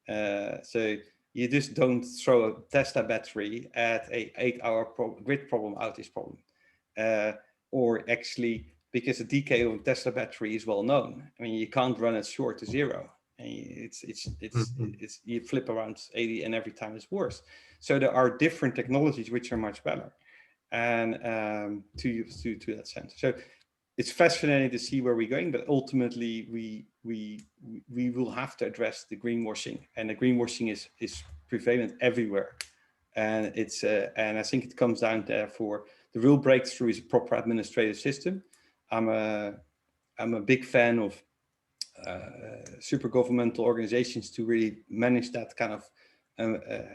So you just don't throw a Tesla battery at a 8-hour grid problem outage problem. Or actually, because the decay of a Tesla battery is well known. I mean, you can't run it short to 0. And it's you flip around 80 and every time it's worse. So there are different technologies which are much better, and to that sense. So it's fascinating to see where we're going, but ultimately we will have to address the greenwashing, and the greenwashing is prevalent everywhere. And it's and I think it comes down to, for the real breakthrough is a proper administrative system. I'm a big fan of super governmental organizations to really manage that kind of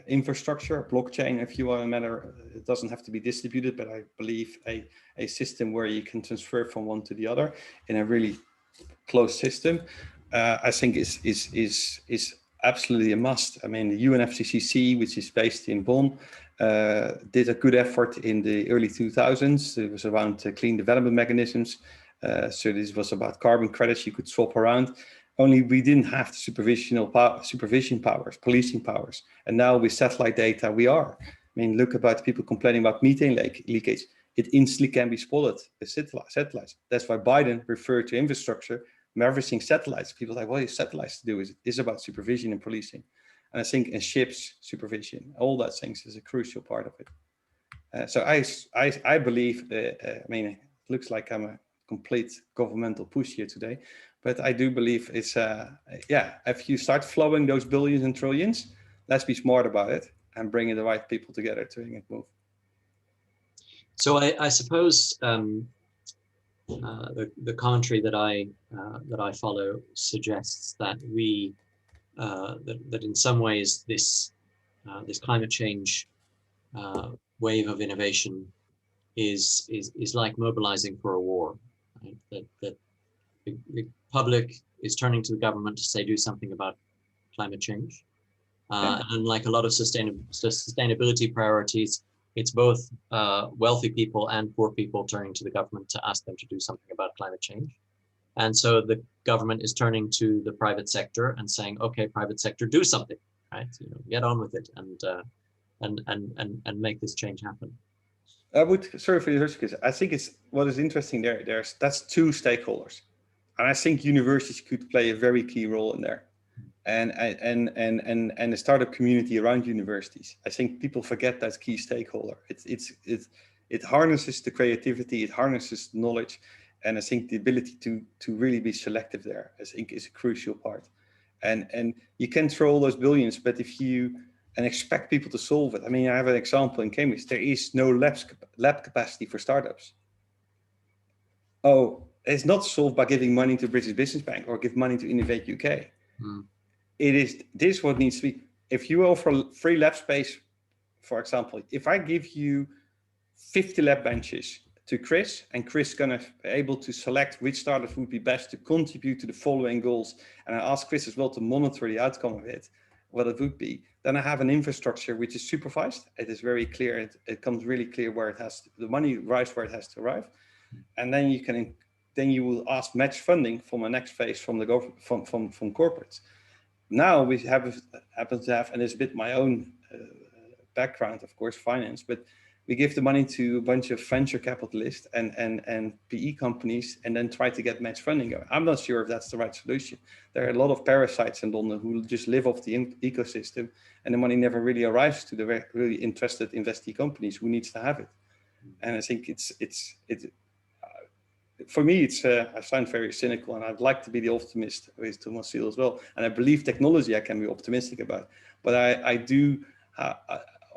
infrastructure, blockchain, if you want to matter. It doesn't have to be distributed, but I believe a system where you can transfer from one to the other in a really closed system, I think is absolutely a must. I mean, the UNFCCC, which is based in Bonn, did a good effort in the early 2000s. It was around clean development mechanisms. So this was about carbon credits you could swap around. Only we didn't have the supervision powers, policing powers. And now with satellite data, we are. I mean, look about people complaining about methane leakage. It instantly can be spotted with satellites. That's why Biton referred to infrastructure, everything satellites. People are like, what is satellites to do? It's about supervision and policing. And I think in ships, supervision, all that things is a crucial part of it. So I believe, I mean, it looks like I'm a complete governmental push here today, but I do believe it's, yeah, if you start flowing those billions and trillions, let's be smart about it and bringing the right people together to make it move. So I suppose the commentary that I follow suggests that that in some ways this climate change wave of innovation is like mobilizing for a war, right? That the public is turning to the government to say do something about climate change. And unlike a lot of sustainability priorities, it's both wealthy people and poor people turning to the government to ask them to do something about climate change. And so the government is turning to the private sector and saying, okay, private sector, do something, right? Get on with it and make this change happen. I would, sorry for the because I think it's what is interesting there. That's two stakeholders, and I think universities could play a very key role in there, and the startup community around universities. I think people forget that key stakeholder. It harnesses the creativity, it harnesses knowledge, and I think the ability to really be selective there, I think, is a crucial part. And you can throw all those billions, but if you expect people to solve it. I mean, I have an example in Cambridge. There is no lab capacity for startups. Oh, it's not solved by giving money to British Business Bank or give money to Innovate UK. It is this what needs to be. If you offer free lab space, for example, if I give you 50 lab benches to Chris, and Chris is going to be able to select which startups would be best to contribute to the following goals, and I ask Chris as well to monitor the outcome of it, what it would be, then I have an infrastructure which is supervised. It is very clear. It comes really clear where it has to, the money arrives where it has to arrive, and then you will ask match funding from a next phase from the government, from corporates. Now we happen to have, and it's a bit my own background, of course, finance, but we give the money to a bunch of venture capitalists and PE companies, and then try to get match funding going. I'm not sure if that's the right solution. There are a lot of parasites in London who just live off the ecosystem, and the money never really arrives to the really interested investee companies who needs to have it. And I think it's for me, I sound very cynical, and I'd like to be the optimist with to Moshiel as well. And I believe technology I can be optimistic about, but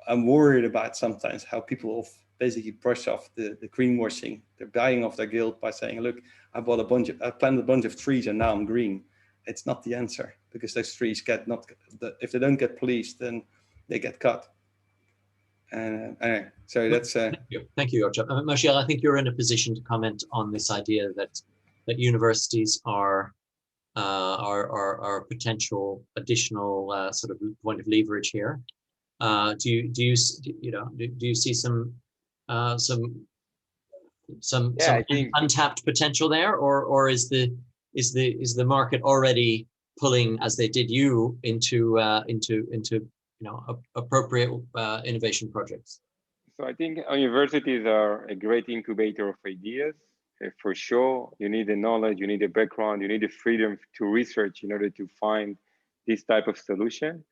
I'm worried about sometimes how people basically brush off the greenwashing. They're buying off their guilt by saying, look, I planted a bunch of trees and now I'm green. It's not the answer, because those trees if they don't get policed, then they get cut. Anyway, so that's Thank you, Jogchum. Moshiel, I think you're in a position to comment on this idea that universities are potential additional sort of point of leverage here. Do you see some untapped potential there, or is the market already pulling, as they did you, into appropriate innovation projects? So I think universities are a great incubator of ideas. For sure, you need the knowledge, you need the background, you need the freedom to research in order to find this type of solution.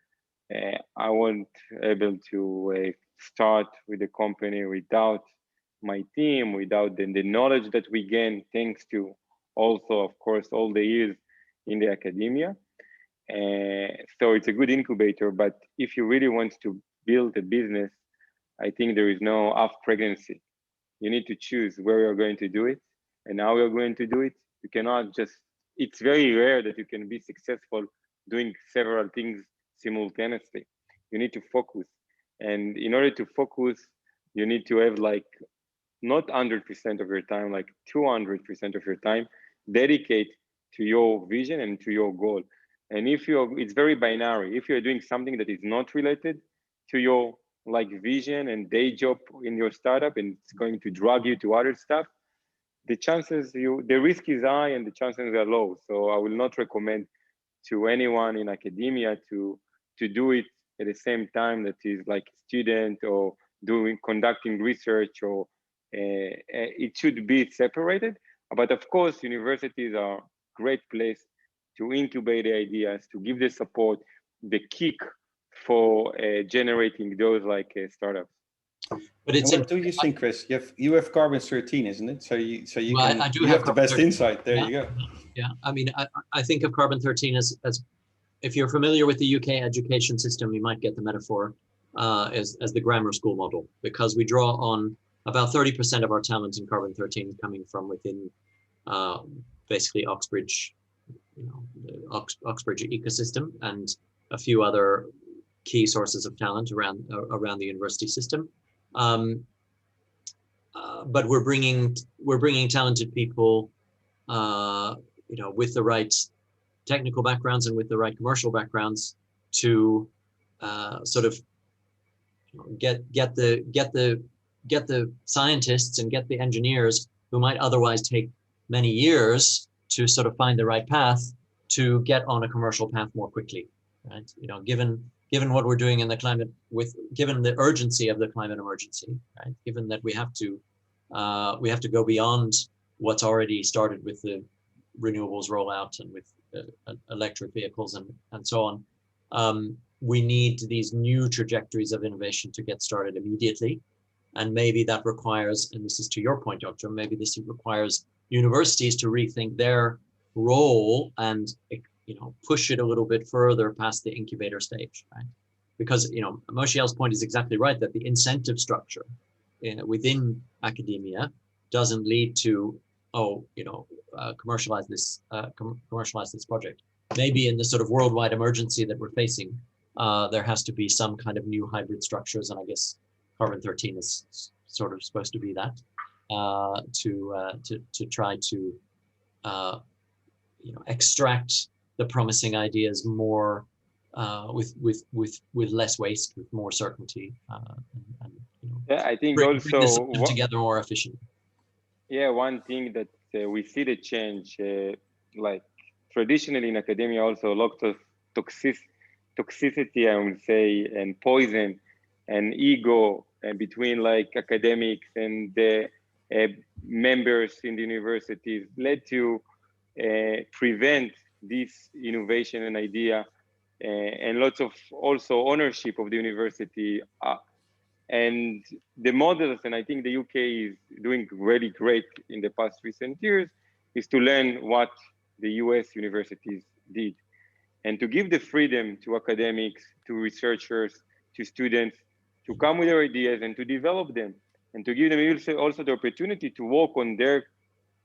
I wasn't able to start with the company without my team, without the knowledge that we gain, thanks to also, of course, all the years in the academia. So it's a good incubator, but if you really want to build a business, I think there is no half pregnancy. You need to choose where you're going to do it and how you're going to do it. You cannot just, it's very rare that you can be successful doing several things simultaneously. You need to focus. And in order to focus, you need to have like not 100% of your time, like 200% of your time dedicate to your vision and to your goal. And it's very binary. If you're doing something that is not related to your like vision and day job in your startup, and it's going to drag you to other stuff, the risk is high and the chances are low. So I will not recommend to anyone in academia to do it at the same time that is like a student or conducting research, or it should be separated. But of course, universities are a great place to incubate the ideas, to give the support, the kick for generating those like startups. But it's what do you think, Chris? You have carbon 13, isn't it? So you well, I do have the best 13. insight. There you go. Yeah, I mean, I think of carbon 13 as if you're familiar with the UK education system, you might get the metaphor as the grammar school model, because we draw on about 30% of our talent in carbon 13 coming from within basically Oxbridge, the Oxbridge ecosystem, and a few other key sources of talent around the university system. But we're bringing talented people, with the right technical backgrounds and with the right commercial backgrounds to sort of get the scientists and get the engineers who might otherwise take many years to sort of find the right path to get on a commercial path more quickly, right? Given what we're doing in the climate, given the urgency of the climate emergency, right? Given that we have to go beyond what's already started with the renewables rollout and with electric vehicles and so on. We need these new trajectories of innovation to get started immediately. And maybe that requires, and this is to your point, Jogchum, maybe this requires universities to rethink their role and push it a little bit further past the incubator stage, right? Because Moshiel's point is exactly right, that the incentive structure within academia doesn't lead to commercialize this project. Maybe in the sort of worldwide emergency that we're facing, there has to be some kind of new hybrid structures, and I guess carbon 13 is sort of supposed to be that, to try to extract the promising ideas more with less waste, with more certainty, yeah, I think bring also the system together more efficiently. Yeah, one thing that we see the change, like traditionally in academia, also lots of toxicity, I would say, and poison and ego between like academics and the members in the universities led to prevent this innovation and idea, and lots of also ownership of the university. And the models, and I think the UK is doing really great in the past recent years, is to learn what the US universities did and to give the freedom to academics, to researchers, to students to come with their ideas and to develop them, and to give them also the opportunity to work on their,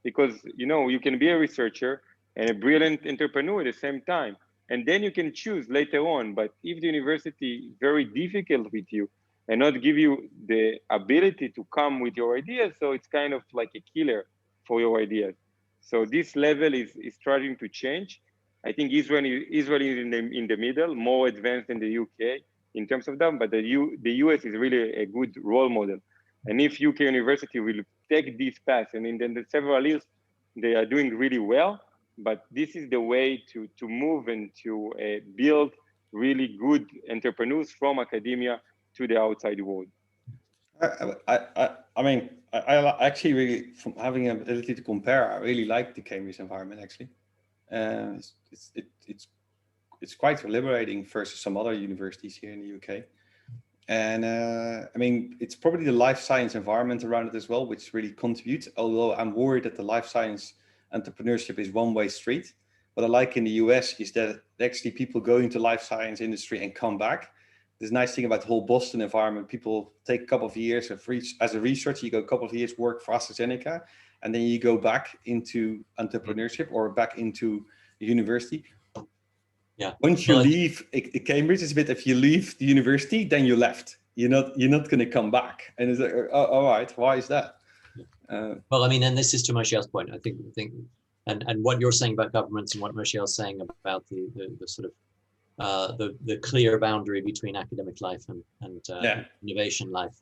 because you can be a researcher and a brilliant entrepreneur at the same time, and then you can choose later on. But if the university is very difficult with you and not give you the ability to come with your ideas, so it's kind of like a killer for your ideas. So this level is starting to change. I think Israel is in the middle, more advanced than the UK in terms of that, but the US is really a good role model. And if UK university will take this path, and in the several years, they are doing really well, but this is the way to move and to build really good entrepreneurs from academia to the outside world. I mean, I actually really, from having an ability to compare, I really like the Cambridge environment actually. It's quite liberating versus some other universities here in the UK. And I mean, it's probably the life science environment around it as well, which really contributes, although I'm worried that the life science entrepreneurship is one-way street. What I like in the US is that actually people go into life science industry and come back. There's a nice thing about the whole Boston environment. People take a couple of years as a researcher, you go a couple of years work for AstraZeneca, and then you go back into entrepreneurship or back into university. Yeah. Once you leave Cambridge, it's a bit, if you leave the university, then you left. You're not going to come back. And it's like, all right, why is that? Well, I mean, and this is to Moshiel's point. I think, and what you're saying about governments and what Moshiel's saying about the sort of the clear boundary between academic life and innovation life.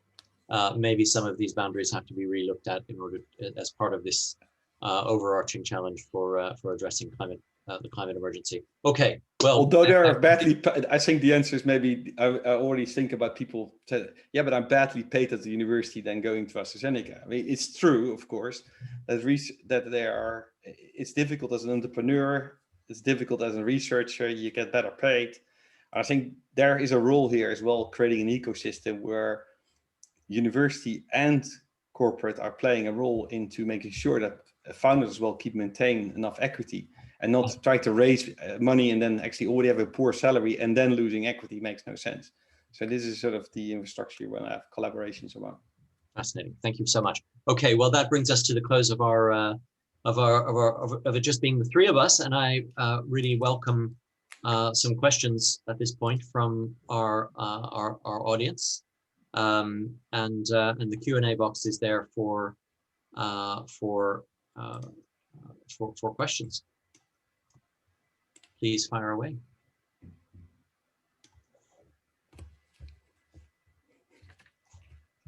Maybe some of these boundaries have to be relooked at in order, as part of this overarching challenge for addressing the climate emergency. Okay, well, although they are badly, I think the answer is maybe I already think about people say, yeah, but I'm badly paid at the university than going to AstraZeneca. I mean, it's true, of course, that they are. It's difficult as an entrepreneur. It's difficult as a researcher. You get better paid. I think there is a role here as well, creating an ecosystem where university and corporate are playing a role into making sure that founders as well keep maintain enough equity and not try to raise money and then actually already have a poor salary and then losing equity makes no sense. So this is sort of the infrastructure you want to have collaborations around. Fascinating. Thank you so much. Okay, well, that brings us to the close of it just being the three of us, and I really welcome some questions at this point from our audience, and the Q&A box is there for questions. Please fire away.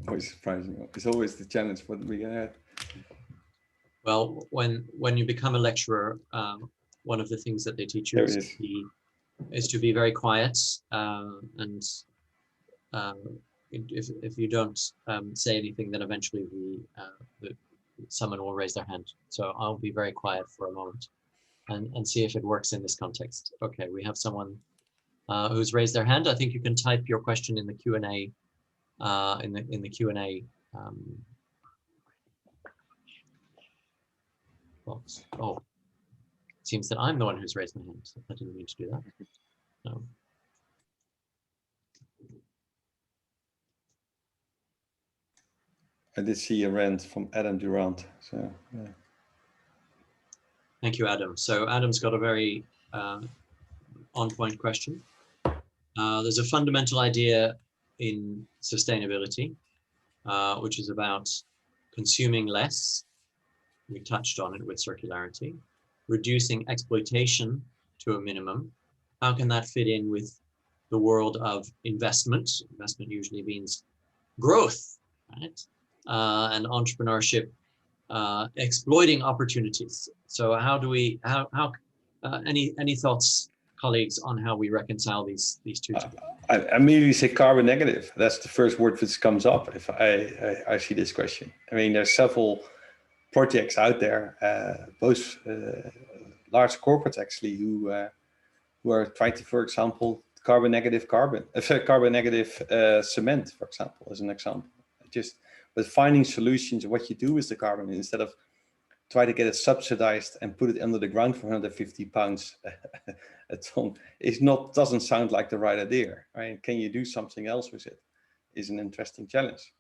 Always surprising. It's always the challenge. What we get. Well, when you become a lecturer, one of the things that they teach you is to be very quiet, and if you don't say anything, then eventually someone will raise their hand. So I'll be very quiet for a moment and see if it works in this context. Okay, we have someone who's raised their hand. I think you can type your question in the Q&A. In the Q&A box. Oh, it seems that I'm the one who's raised my hand. I didn't mean to do that. No. I did see a rant from Adam Durant. So yeah. Thank you, Adam. So Adam's got a very on-point question. There's a fundamental idea in sustainability, which is about consuming less. We touched on it with circularity, reducing exploitation to a minimum. How can that fit in with the world of investment? Investment usually means growth, right? And entrepreneurship, exploiting opportunities. So how do we, any thoughts, colleagues, on how we reconcile these two together? I immediately say carbon negative. That's the first word that comes up if I see this question. I mean, there's several projects out there, both large corporates actually, who are trying to, for example, carbon negative cement, for example, as an example. But finding solutions, what you do with the carbon, instead of try to get it subsidized and put it under the ground for 150 pounds a ton, doesn't sound like the right idea. Right? Can you do something else with it? Is an interesting challenge.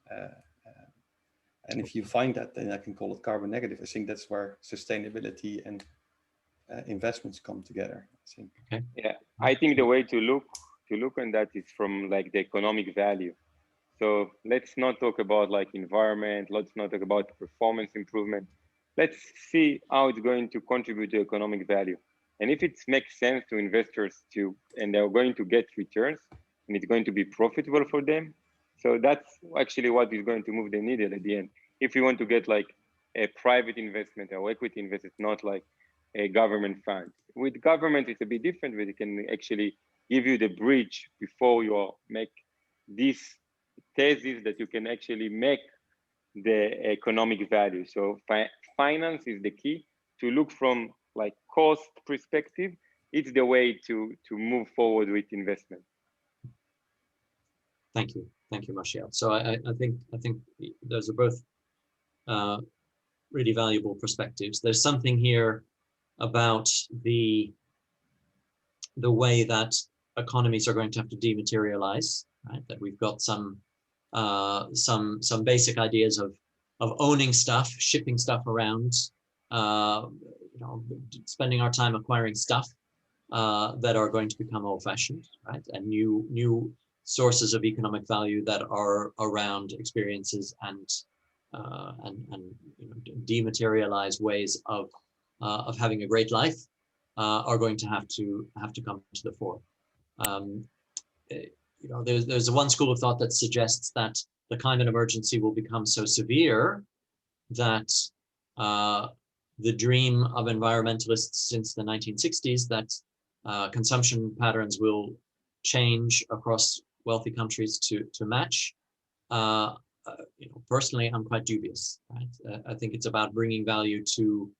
And if you find that, then I can call it carbon negative. I think that's where sustainability and investments come together. I think. Okay. Yeah, I think the way to look on that is from like the economic value. So let's not talk about like environment. Let's not talk about performance improvement. Let's see how it's going to contribute to economic value. And if it makes sense to investors and they're going to get returns and it's going to be profitable for them. So that's actually what is going to move the needle at the end. If you want to get like a private investment or equity investment, not like a government fund. With government, it's a bit different, but it can actually give you the bridge before you make this thesis that you can actually make the economic value. So finance is the key to look from like cost perspective. It's the way to move forward with investment. Thank you, Moshiel. So I think those are both really valuable perspectives. There's something here about the way that economies are going to have to dematerialize, right? That we've got some basic ideas of owning stuff, shipping stuff around, spending our time acquiring stuff that are going to become old-fashioned, right? And new sources of economic value that are around experiences and dematerialized ways of having a great life are going to have to come to the fore. There's one school of thought that suggests that the climate emergency will become so severe that the dream of environmentalists since the 1960s that consumption patterns will change across wealthy countries to match. Personally, I'm quite dubious. Right? I think it's about bringing value to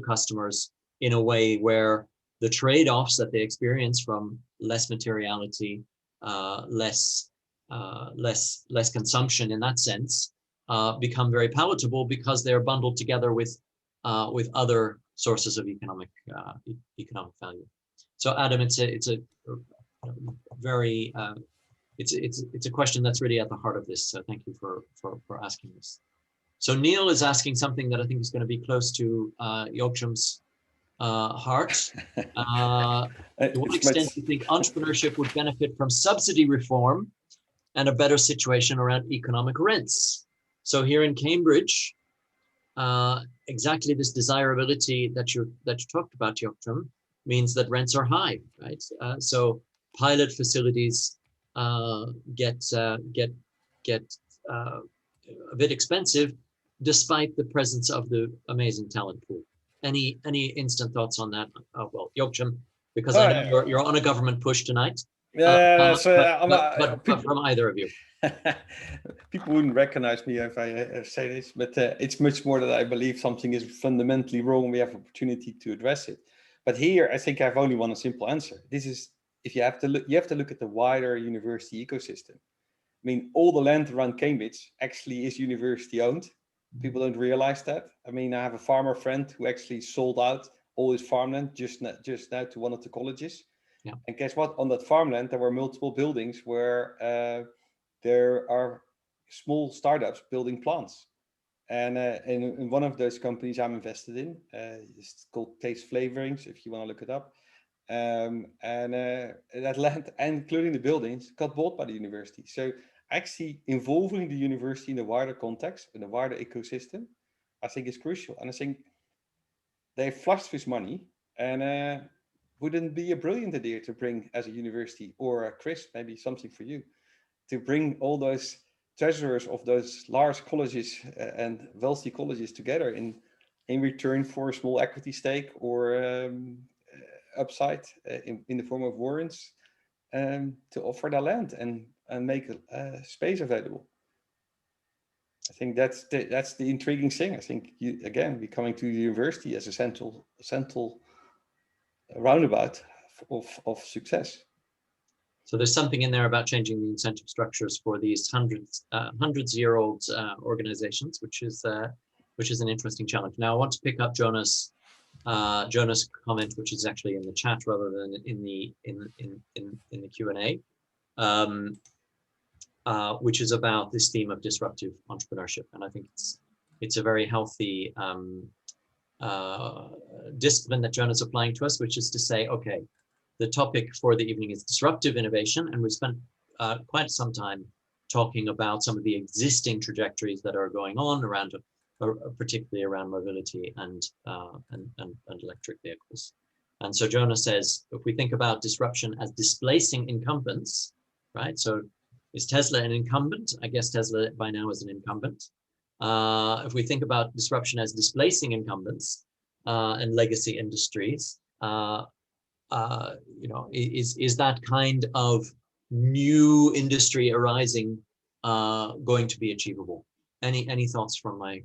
customers in a way where the trade-offs that they experience from less materiality, less less consumption in that sense, become very palatable because they're bundled together with other sources of economic value. So Adam, it's a very it's a question that's really at the heart of this. So thank you for asking this. So Neil is asking something that I think is going to be close to Jogchum's heart. To what extent do you think entrepreneurship would benefit from subsidy reform and a better situation around economic rents? So here in Cambridge, exactly this desirability that you talked about, Jogchum, means that rents are high, right? So pilot facilities get a bit expensive, despite the presence of the amazing talent pool. Any instant thoughts on that? Well, Jogchum, because I know you're on a government push tonight. But from either of you. People wouldn't recognize me if I say this, but it's much more that I believe something is fundamentally wrong. We have opportunity to address it. But here, I think I have only one simple answer. This is, if you have to look at the wider university ecosystem. I mean, all the land around Cambridge actually is university owned. People don't realize that. I mean, I have a farmer friend who actually sold out all his farmland just now to one of the colleges. Yeah. And guess what? On that farmland, there were multiple buildings where there are small startups building plants. And in one of those companies I'm invested in, it's called Taste Flavorings, if you want to look it up. That land, including the buildings, got bought by the university. So actually involving the university in the wider context, in the wider ecosystem, I think is crucial. And I think they flushed with money, and wouldn't be a brilliant idea to bring as a university, or Chris, maybe something for you, to bring all those treasurers of those large colleges and wealthy colleges together in return for a small equity stake or upside in the form of warrants to offer their land and make space available. I think that's the intriguing thing. I think we're coming to the university as a central roundabout of success. So there's something in there about changing the incentive structures for these hundreds-year-old organizations, which is an interesting challenge. Now I want to pick up Jonas' comment, which is actually in the chat rather than in the Q&A, which is about this theme of disruptive entrepreneurship, and I think it's a very healthy discipline that Jonas is applying to us, which is to say, okay, the topic for the evening is disruptive innovation, and we spent quite some time talking about some of the existing trajectories that are going on around, particularly around mobility and electric vehicles. And so Jonas says, if we think about disruption as displacing incumbents, right? So is Tesla an incumbent? I guess Tesla by now is an incumbent. If we think about disruption as displacing incumbents and legacy industries, is that kind of new industry arising going to be achievable? Any thoughts from my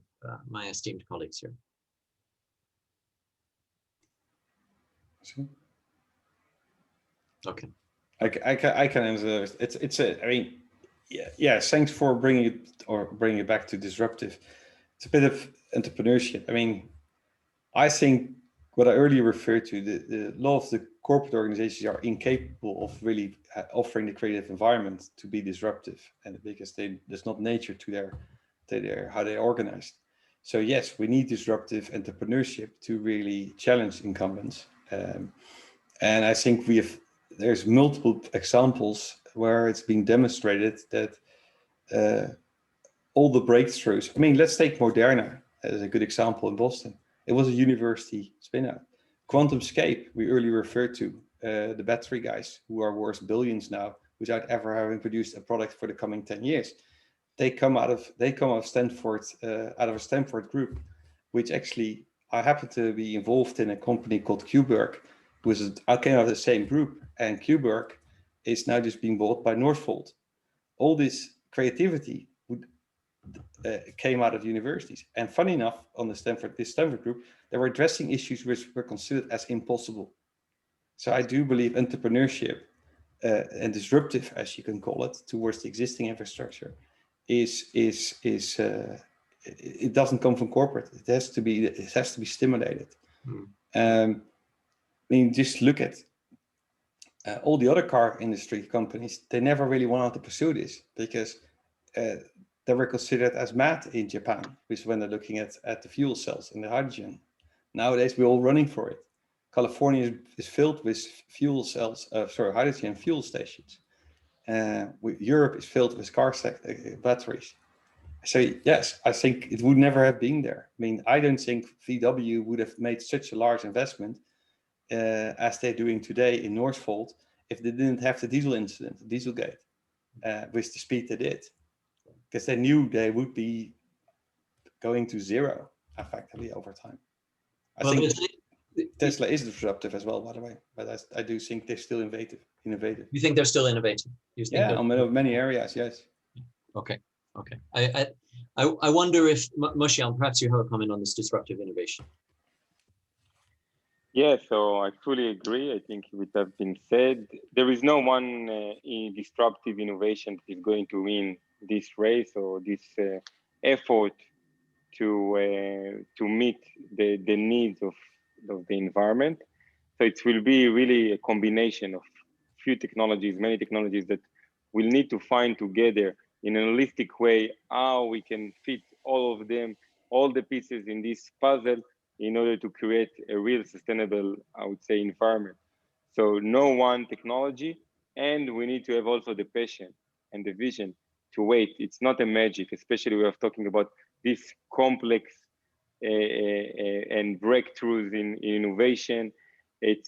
esteemed colleagues here? Okay. I can answer. I mean, yeah. Thanks for bringing it back to disruptive. It's a bit of entrepreneurship. I mean, I think what I earlier referred to, a lot of the corporate organizations are incapable of really offering the creative environment to be disruptive, and because there's not nature to their how they're organized. So yes, we need disruptive entrepreneurship to really challenge incumbents, and I think there's multiple examples where it's been demonstrated that all the breakthroughs. I mean, let's take Moderna as a good example in Boston. It was a university spin-out. QuantumScape, we earlier referred to, the battery guys who are worth billions now without ever having produced a product for the coming 10 years. They come out of Stanford, out of a Stanford group, which actually I happen to be involved in a company called Cuberg, I came out of the same group, and Cuberg is now just being bought by Northvolt. All this creativity came out of universities, and funny enough, on this Stanford group, they were addressing issues which were considered as impossible. So I do believe entrepreneurship and disruptive, as you can call it, towards the existing infrastructure, it doesn't come from corporate. It has to be stimulated. I mean, just look at all the other car industry companies. They never really wanted to pursue this because they were considered as mad in Japan, which when they're looking at the fuel cells and the hydrogen. Nowadays, we're all running for it. California is filled with fuel cells, hydrogen fuel stations. Europe is filled with car batteries. So yes, I think it would never have been there. I mean, I don't think VW would have made such a large investment as they're doing today in Northvolt if they didn't have the diesel incident, Dieselgate, with the speed they did, because they knew they would be going to zero effectively over time. I think Tesla is disruptive as well, by the way, but I do think they're still innovative. You think they're still innovative? Yeah, on many areas, yes. Okay. I wonder if, Moshiel, perhaps you have a comment on this disruptive innovation. Yeah, so I fully agree. I think it has been said. There is no one disruptive innovation that is going to win this race or this effort to meet the needs of the environment. So it will be really a combination of many technologies that we'll need to find together in a holistic way how we can fit all of them, all the pieces in this puzzle in order to create a real sustainable, I would say, environment. So no one technology, and we need to have also the passion and the vision to wait. It's not a magic, especially we are talking about this complex and breakthroughs in innovation. It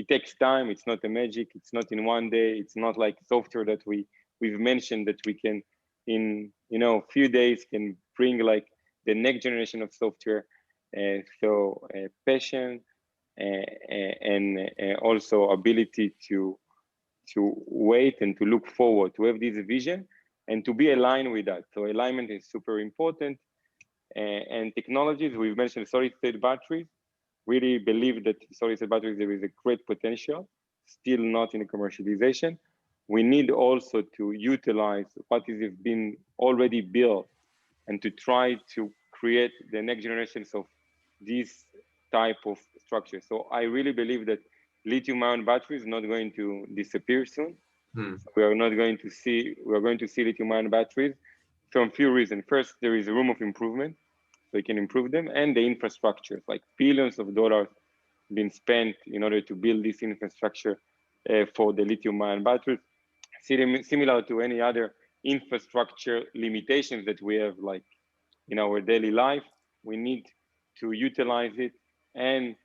takes time. It's not a magic. It's not in one day. It's not like software that we've mentioned that we can in few days can bring like the next generation of software. So passion and also ability to wait and to look forward, to have this vision and to be aligned with that. So alignment is super important. And technologies, we've mentioned solid-state batteries. Really believe that solid-state batteries, there is a great potential, still not in the commercialization. We need also to utilize what is been already built and to try to create the next generations of this type of structure. So I really believe that lithium-ion battery is not going to disappear soon. We are going to see lithium-ion batteries from a few reasons. First, there is a room of improvement, so you can improve them, and the infrastructure, like billions of dollars been spent in order to build this infrastructure for the lithium-ion batteries, similar to any other infrastructure limitations that we have, like in our daily life. We need to utilize it, and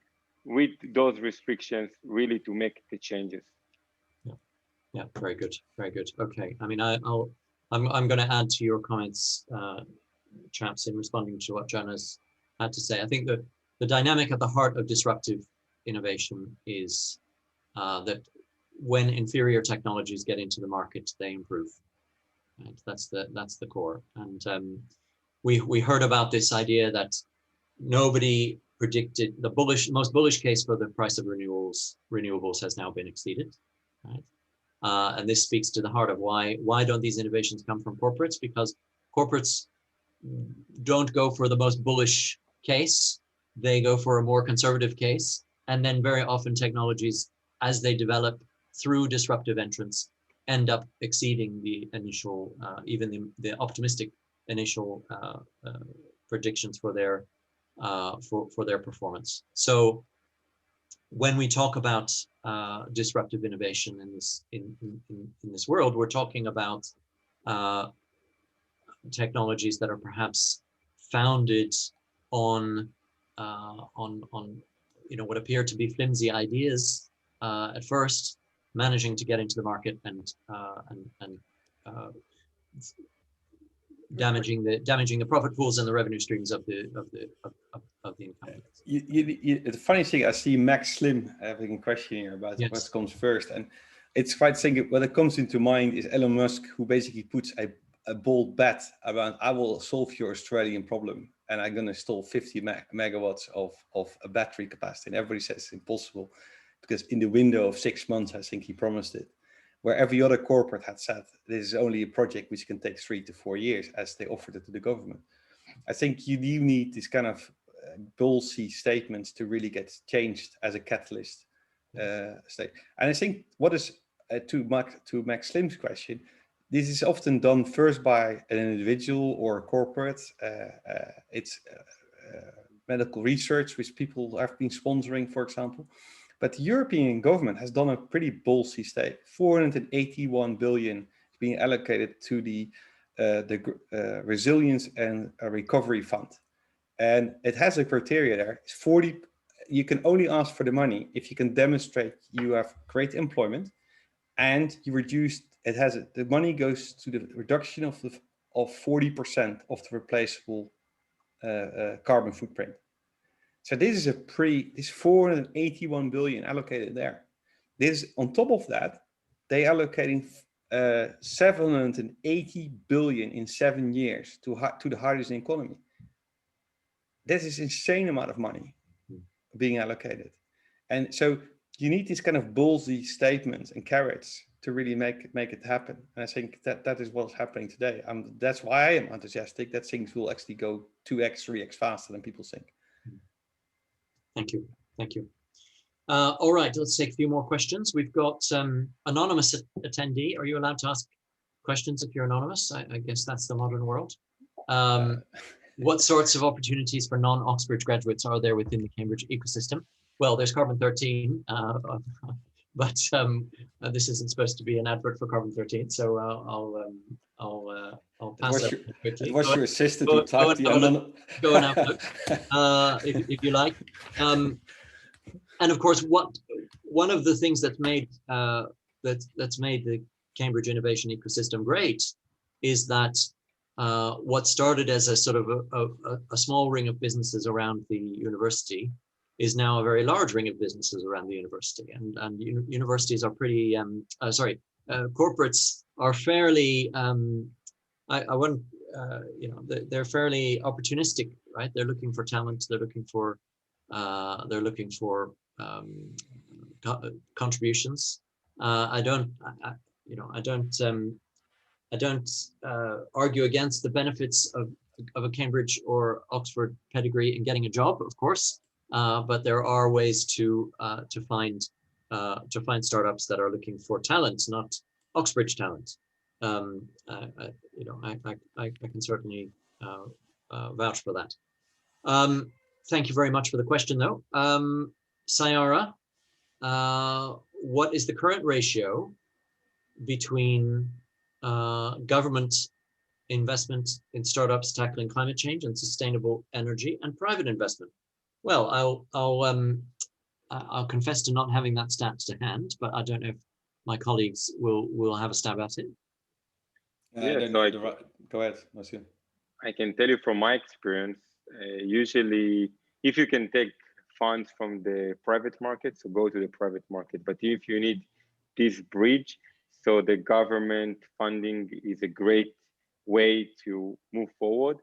with those restrictions, really to make the changes. Yeah, very good, very good. Okay, I mean, I'm going to add to your comments, chaps, in responding to what Jonas had to say. I think that the dynamic at the heart of disruptive innovation is that when inferior technologies get into the market, they improve. Right? That's the core. And we heard about this idea that nobody predicted the most bullish case for the price of renewables has now been exceeded. Right? And this speaks to the heart of why don't these innovations come from corporates? Because corporates don't go for the most bullish case, they go for a more conservative case, and then very often technologies, as they develop through disruptive entrants, end up exceeding the initial, even the optimistic initial predictions for their performance. So when we talk about disruptive innovation in this world, we're talking about technologies that are perhaps founded on what appear to be flimsy ideas at first, managing to get into the market and damaging the profit pools and the revenue streams of the incumbents. The funny thing, I see Max Slim having a question here about what comes first, and it's quite thinking what comes into mind is Elon Musk, who basically puts a bold bet about, I will solve your Australian problem and I'm going to install 50 megawatts of a battery capacity. And everybody says it's impossible because in the window of 6 months, I think he promised it. where every other corporate had said this is only a project which can take 3 to 4 years, as they offered it to the government. I think you do need this kind of ballsy statements to really get changed as a catalyst state. And I think what is to Max Slim's question, this is often done first by an individual or a corporate. It's medical research, which people have been sponsoring, for example. But the European government has done a pretty ballsy state. 481 billion is being allocated to the Resilience and Recovery Fund. And it has a criteria there. It's 40. You can only ask for the money if you can demonstrate you have great employment and you reduce, the money goes to the reduction of 40% of the replaceable carbon footprint. So this is this 481 billion allocated there. This, on top of that, they allocating 780 billion in 7 years to the hydrogen economy. This is insane amount of money being allocated. And so you need these kind of ballsy statements and carrots to really make it happen. And I think that is what's happening today. That's why I am enthusiastic that things will actually go 2x, 3x faster than people think. Thank you. Thank you. All right, let's take a few more questions. We've got anonymous attendee. Are you allowed to ask questions if you're anonymous? I guess that's the modern world. What sorts of opportunities for non-Oxbridge graduates are there within the Cambridge ecosystem? Well, there's Carbon-13, but this isn't supposed to be an advert for Carbon-13, so I'll pass it quickly. What's your assistant to type the go and have a look, if you like. And of course, one of the things that's made the Cambridge innovation ecosystem great is that what started as a sort of a small ring of businesses around the university is now a very large ring of businesses around the university, and universities are pretty corporates are fairly they're fairly opportunistic, right? They're looking for talent, they're looking for contributions. I don't argue against the benefits of a Cambridge or Oxford pedigree in getting a job, of course, but there are ways to find startups that are looking for talent, not Oxbridge talent. I can certainly vouch for that. Thank you very much for the question, though. Sayara, what is the current ratio between government investment in startups tackling climate change and sustainable energy and private investment? Well, I'll confess to not having that stat to hand, but I don't know if my colleagues will have a stab at it. Go ahead, Moshiel. I can tell you from my experience, usually if you can take funds from the private market, so go to the private market. But if you need this bridge, so the government funding is a great way to move forward.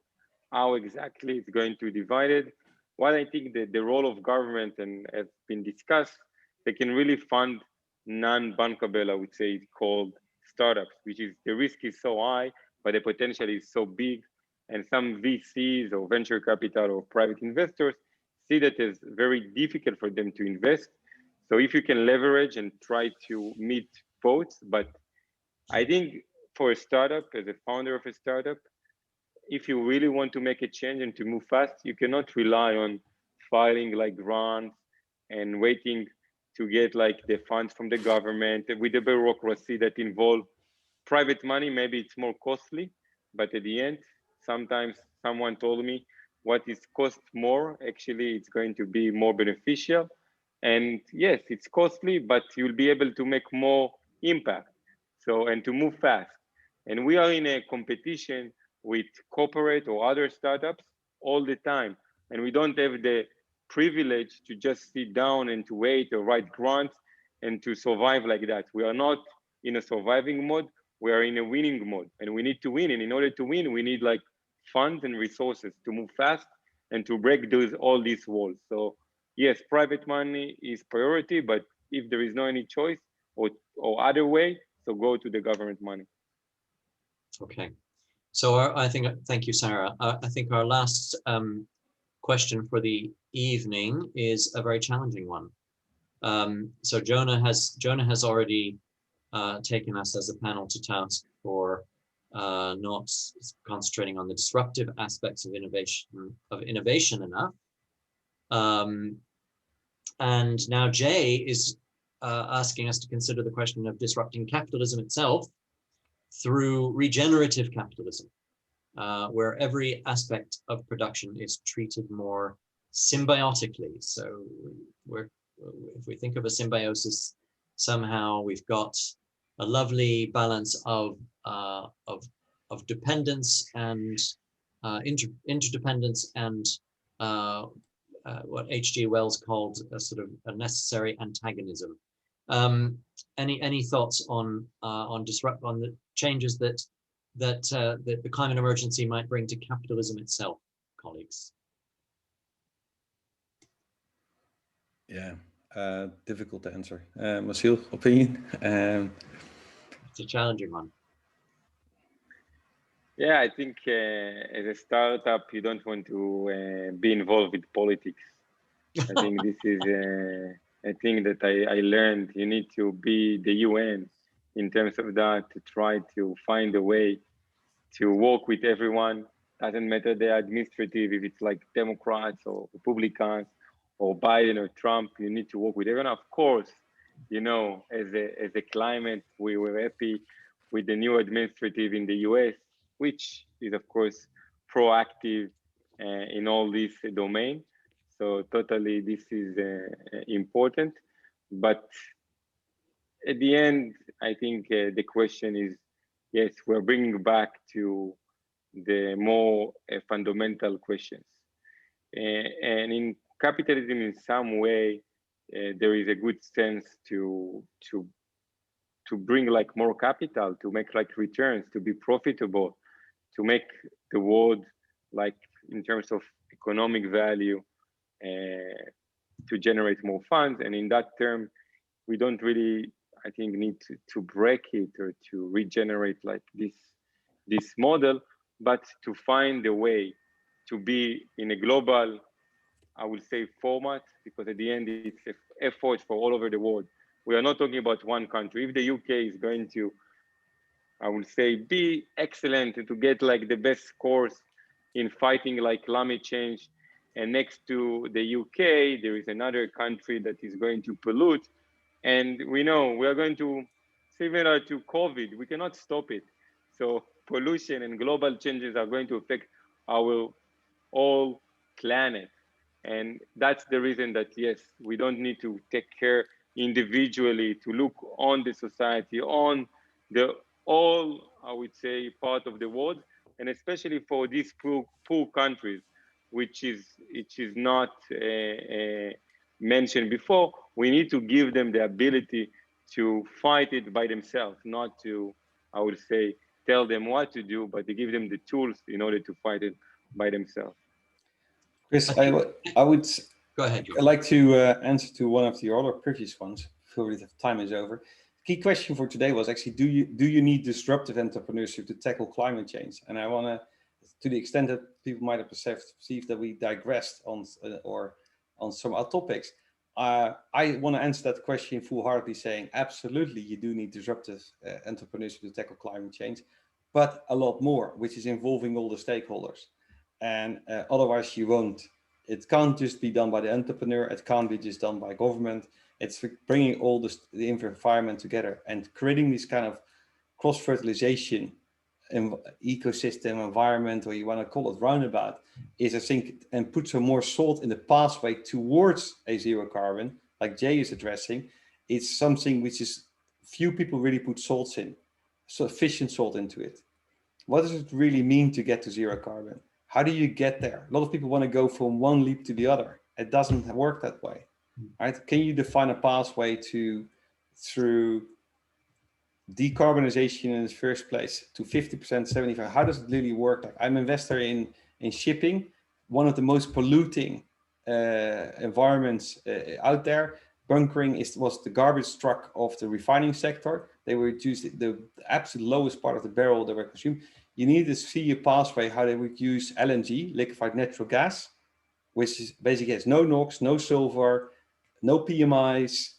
How exactly it's going to divide it? What I think that the role of government, and has been discussed, they can really fund non-bankable, I would say, called startups, which is the risk is so high, but the potential is so big. And some VCs or venture capital or private investors see that as very difficult for them to invest. So if you can leverage and try to meet both, but I think for a startup, as a founder of a startup, if you really want to make a change and to move fast, you cannot rely on filing like grants and waiting to get like the funds from the government with the bureaucracy that involve private money. Maybe it's more costly, but at the end, sometimes someone told me what is cost more, actually it's going to be more beneficial. And yes, it's costly, but you'll be able to make more impact. So, and to move fast. And we are in a competition with corporate or other startups all the time. And we don't have the privilege to just sit down and to wait or write grants and to survive like that. We are not in a surviving mode, we are in a winning mode, and we need to win. And in order to win, we need like funds and resources to move fast and to break all these walls. So yes, private money is priority, but if there is no any choice or other way, So go to the government money. Okay. So I think, thank you, Sarah. I think our last question for the evening is a very challenging one. So Jonah has already taken us as a panel to task for not concentrating on the disruptive aspects of innovation enough. And now Jay is asking us to consider the question of disrupting capitalism itself through regenerative capitalism, where every aspect of production is treated more symbiotically. So if we think of a symbiosis, somehow we've got a lovely balance of dependence and interdependence and what H.G. Wells called a sort of a necessary antagonism. Any thoughts on the changes that the climate emergency might bring to capitalism itself, colleagues? Yeah, difficult to answer. Moshiel, opinion? It's a challenging one. Yeah, I think as a startup, you don't want to be involved with politics. I think this is a thing that I learned. You need to be the UN in terms of that, to try to find a way to work with everyone. Doesn't matter the administrative, if it's like Democrats or Republicans or Biden or Trump, you need to work with everyone. Of course, you know, as a climate, we were happy with the new administrative in the US, which is of course proactive in all this domain. So totally this is important. But at the end, I think the question is, yes, we're bringing back to the more fundamental questions. And in capitalism, in some way, there is a good sense to bring like more capital, to make like returns, to be profitable, to make the world like in terms of economic value, to generate more funds. And in that term, we don't really, I think, need to break it or to regenerate like this model, but to find a way to be in a global, I would say, format, because at the end it's an effort for all over the world. We are not talking about one country. If the UK is going to, I would say, be excellent to get like the best scores in fighting like climate change, and next to the UK, there is another country that is going to pollute. And we know we are going to, similar to COVID, we cannot stop it. So pollution and global changes are going to affect our whole planet. And that's the reason that, yes, we don't need to take care individually to look on the society, on the all, I would say, part of the world, and especially for these poor countries, which is not mentioned before. We need to give them the ability to fight it by themselves, not to, I would say, tell them what to do, but to give them the tools in order to fight it by themselves. Chris, I would Go ahead, I'd like to answer to one of the other previous ones before the time is over. The key question for today was actually, do you need disruptive entrepreneurship to tackle climate change? And I want to the extent that people might have perceived that we digressed on some other topics, I want to answer that question full-heartedly, saying absolutely you do need disruptive entrepreneurship to tackle climate change, but a lot more, which is involving all the stakeholders. And otherwise you won't. It can't just be done by the entrepreneur. It can't be just done by government. It's bringing all the environment together and creating this kind of cross-fertilization ecosystem environment, or you want to call it roundabout, is, I think, and put some more salt in the pathway towards a zero carbon, like Jay is addressing. It's something which is few people really put salts in, sufficient salt into it. What does it really mean to get to zero carbon? How do you get there? A lot of people want to go from one leap to the other. It doesn't work that way, right? Can you define a pathway through decarbonization in the first place to 50%, 75%? How does it really work? Like, I'm an investor in shipping, one of the most polluting environments out there. bunkering was the garbage truck of the refining sector. They were used the absolute lowest part of the barrel they were consumed. You need to see a pathway how they would use LNG, liquefied natural gas, which is basically has no NOx, no sulfur, no PMIs,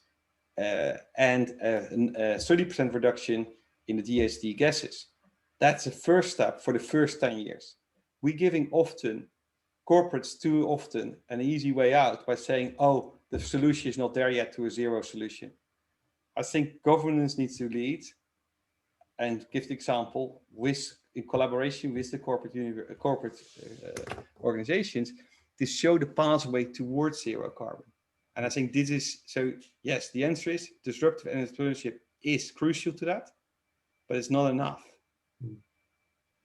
and a 30% reduction in the GHG gases. That's the first step for the first 10 years. We're giving corporates too often an easy way out by saying, oh, the solution is not there yet to a zero solution. I think governance needs to lead and give the example in collaboration with the corporate organizations to show the pathway towards zero carbon. And I think this is, so yes, the answer is disruptive entrepreneurship is crucial to that, but it's not enough.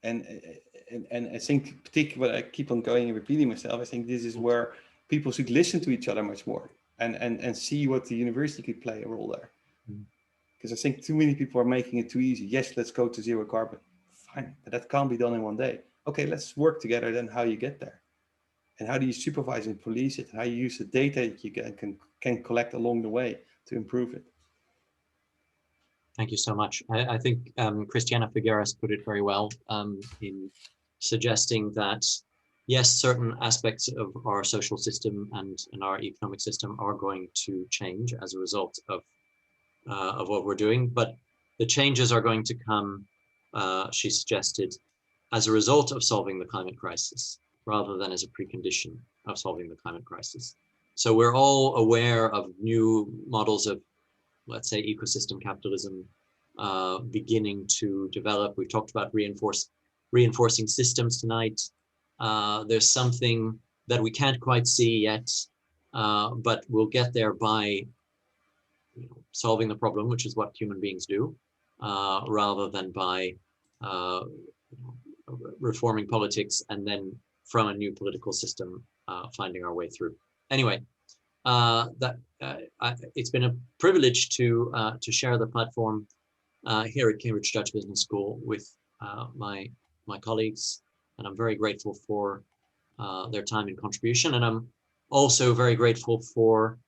And I think particularly what I keep on going and repeating myself, I think this is where people should listen to each other much more and see what the university could play a role there. Because I think too many people are making it too easy. Yes, let's go to zero carbon. Fine, but that can't be done in one day. Okay, let's work together then how you get there. And how do you supervise and police it? And how you use the data that you can collect along the way to improve it. Thank you so much. I think Christiana Figueras put it very well in suggesting that, yes, certain aspects of our social system and our economic system are going to change as a result of what we're doing, but the changes are going to come, she suggested, as a result of solving the climate crisis, rather than as a precondition of solving the climate crisis. So we're all aware of new models of, let's say, ecosystem capitalism beginning to develop. We've talked about reinforcing systems tonight. There's something that we can't quite see yet, but we'll get there by solving the problem, which is what human beings do, rather than by reforming politics and then from a new political system finding our way through. Anyway, it's been a privilege to share the platform here at Cambridge Dutch Business School with my colleagues, and I'm very grateful for their time and contribution, and I'm also very grateful for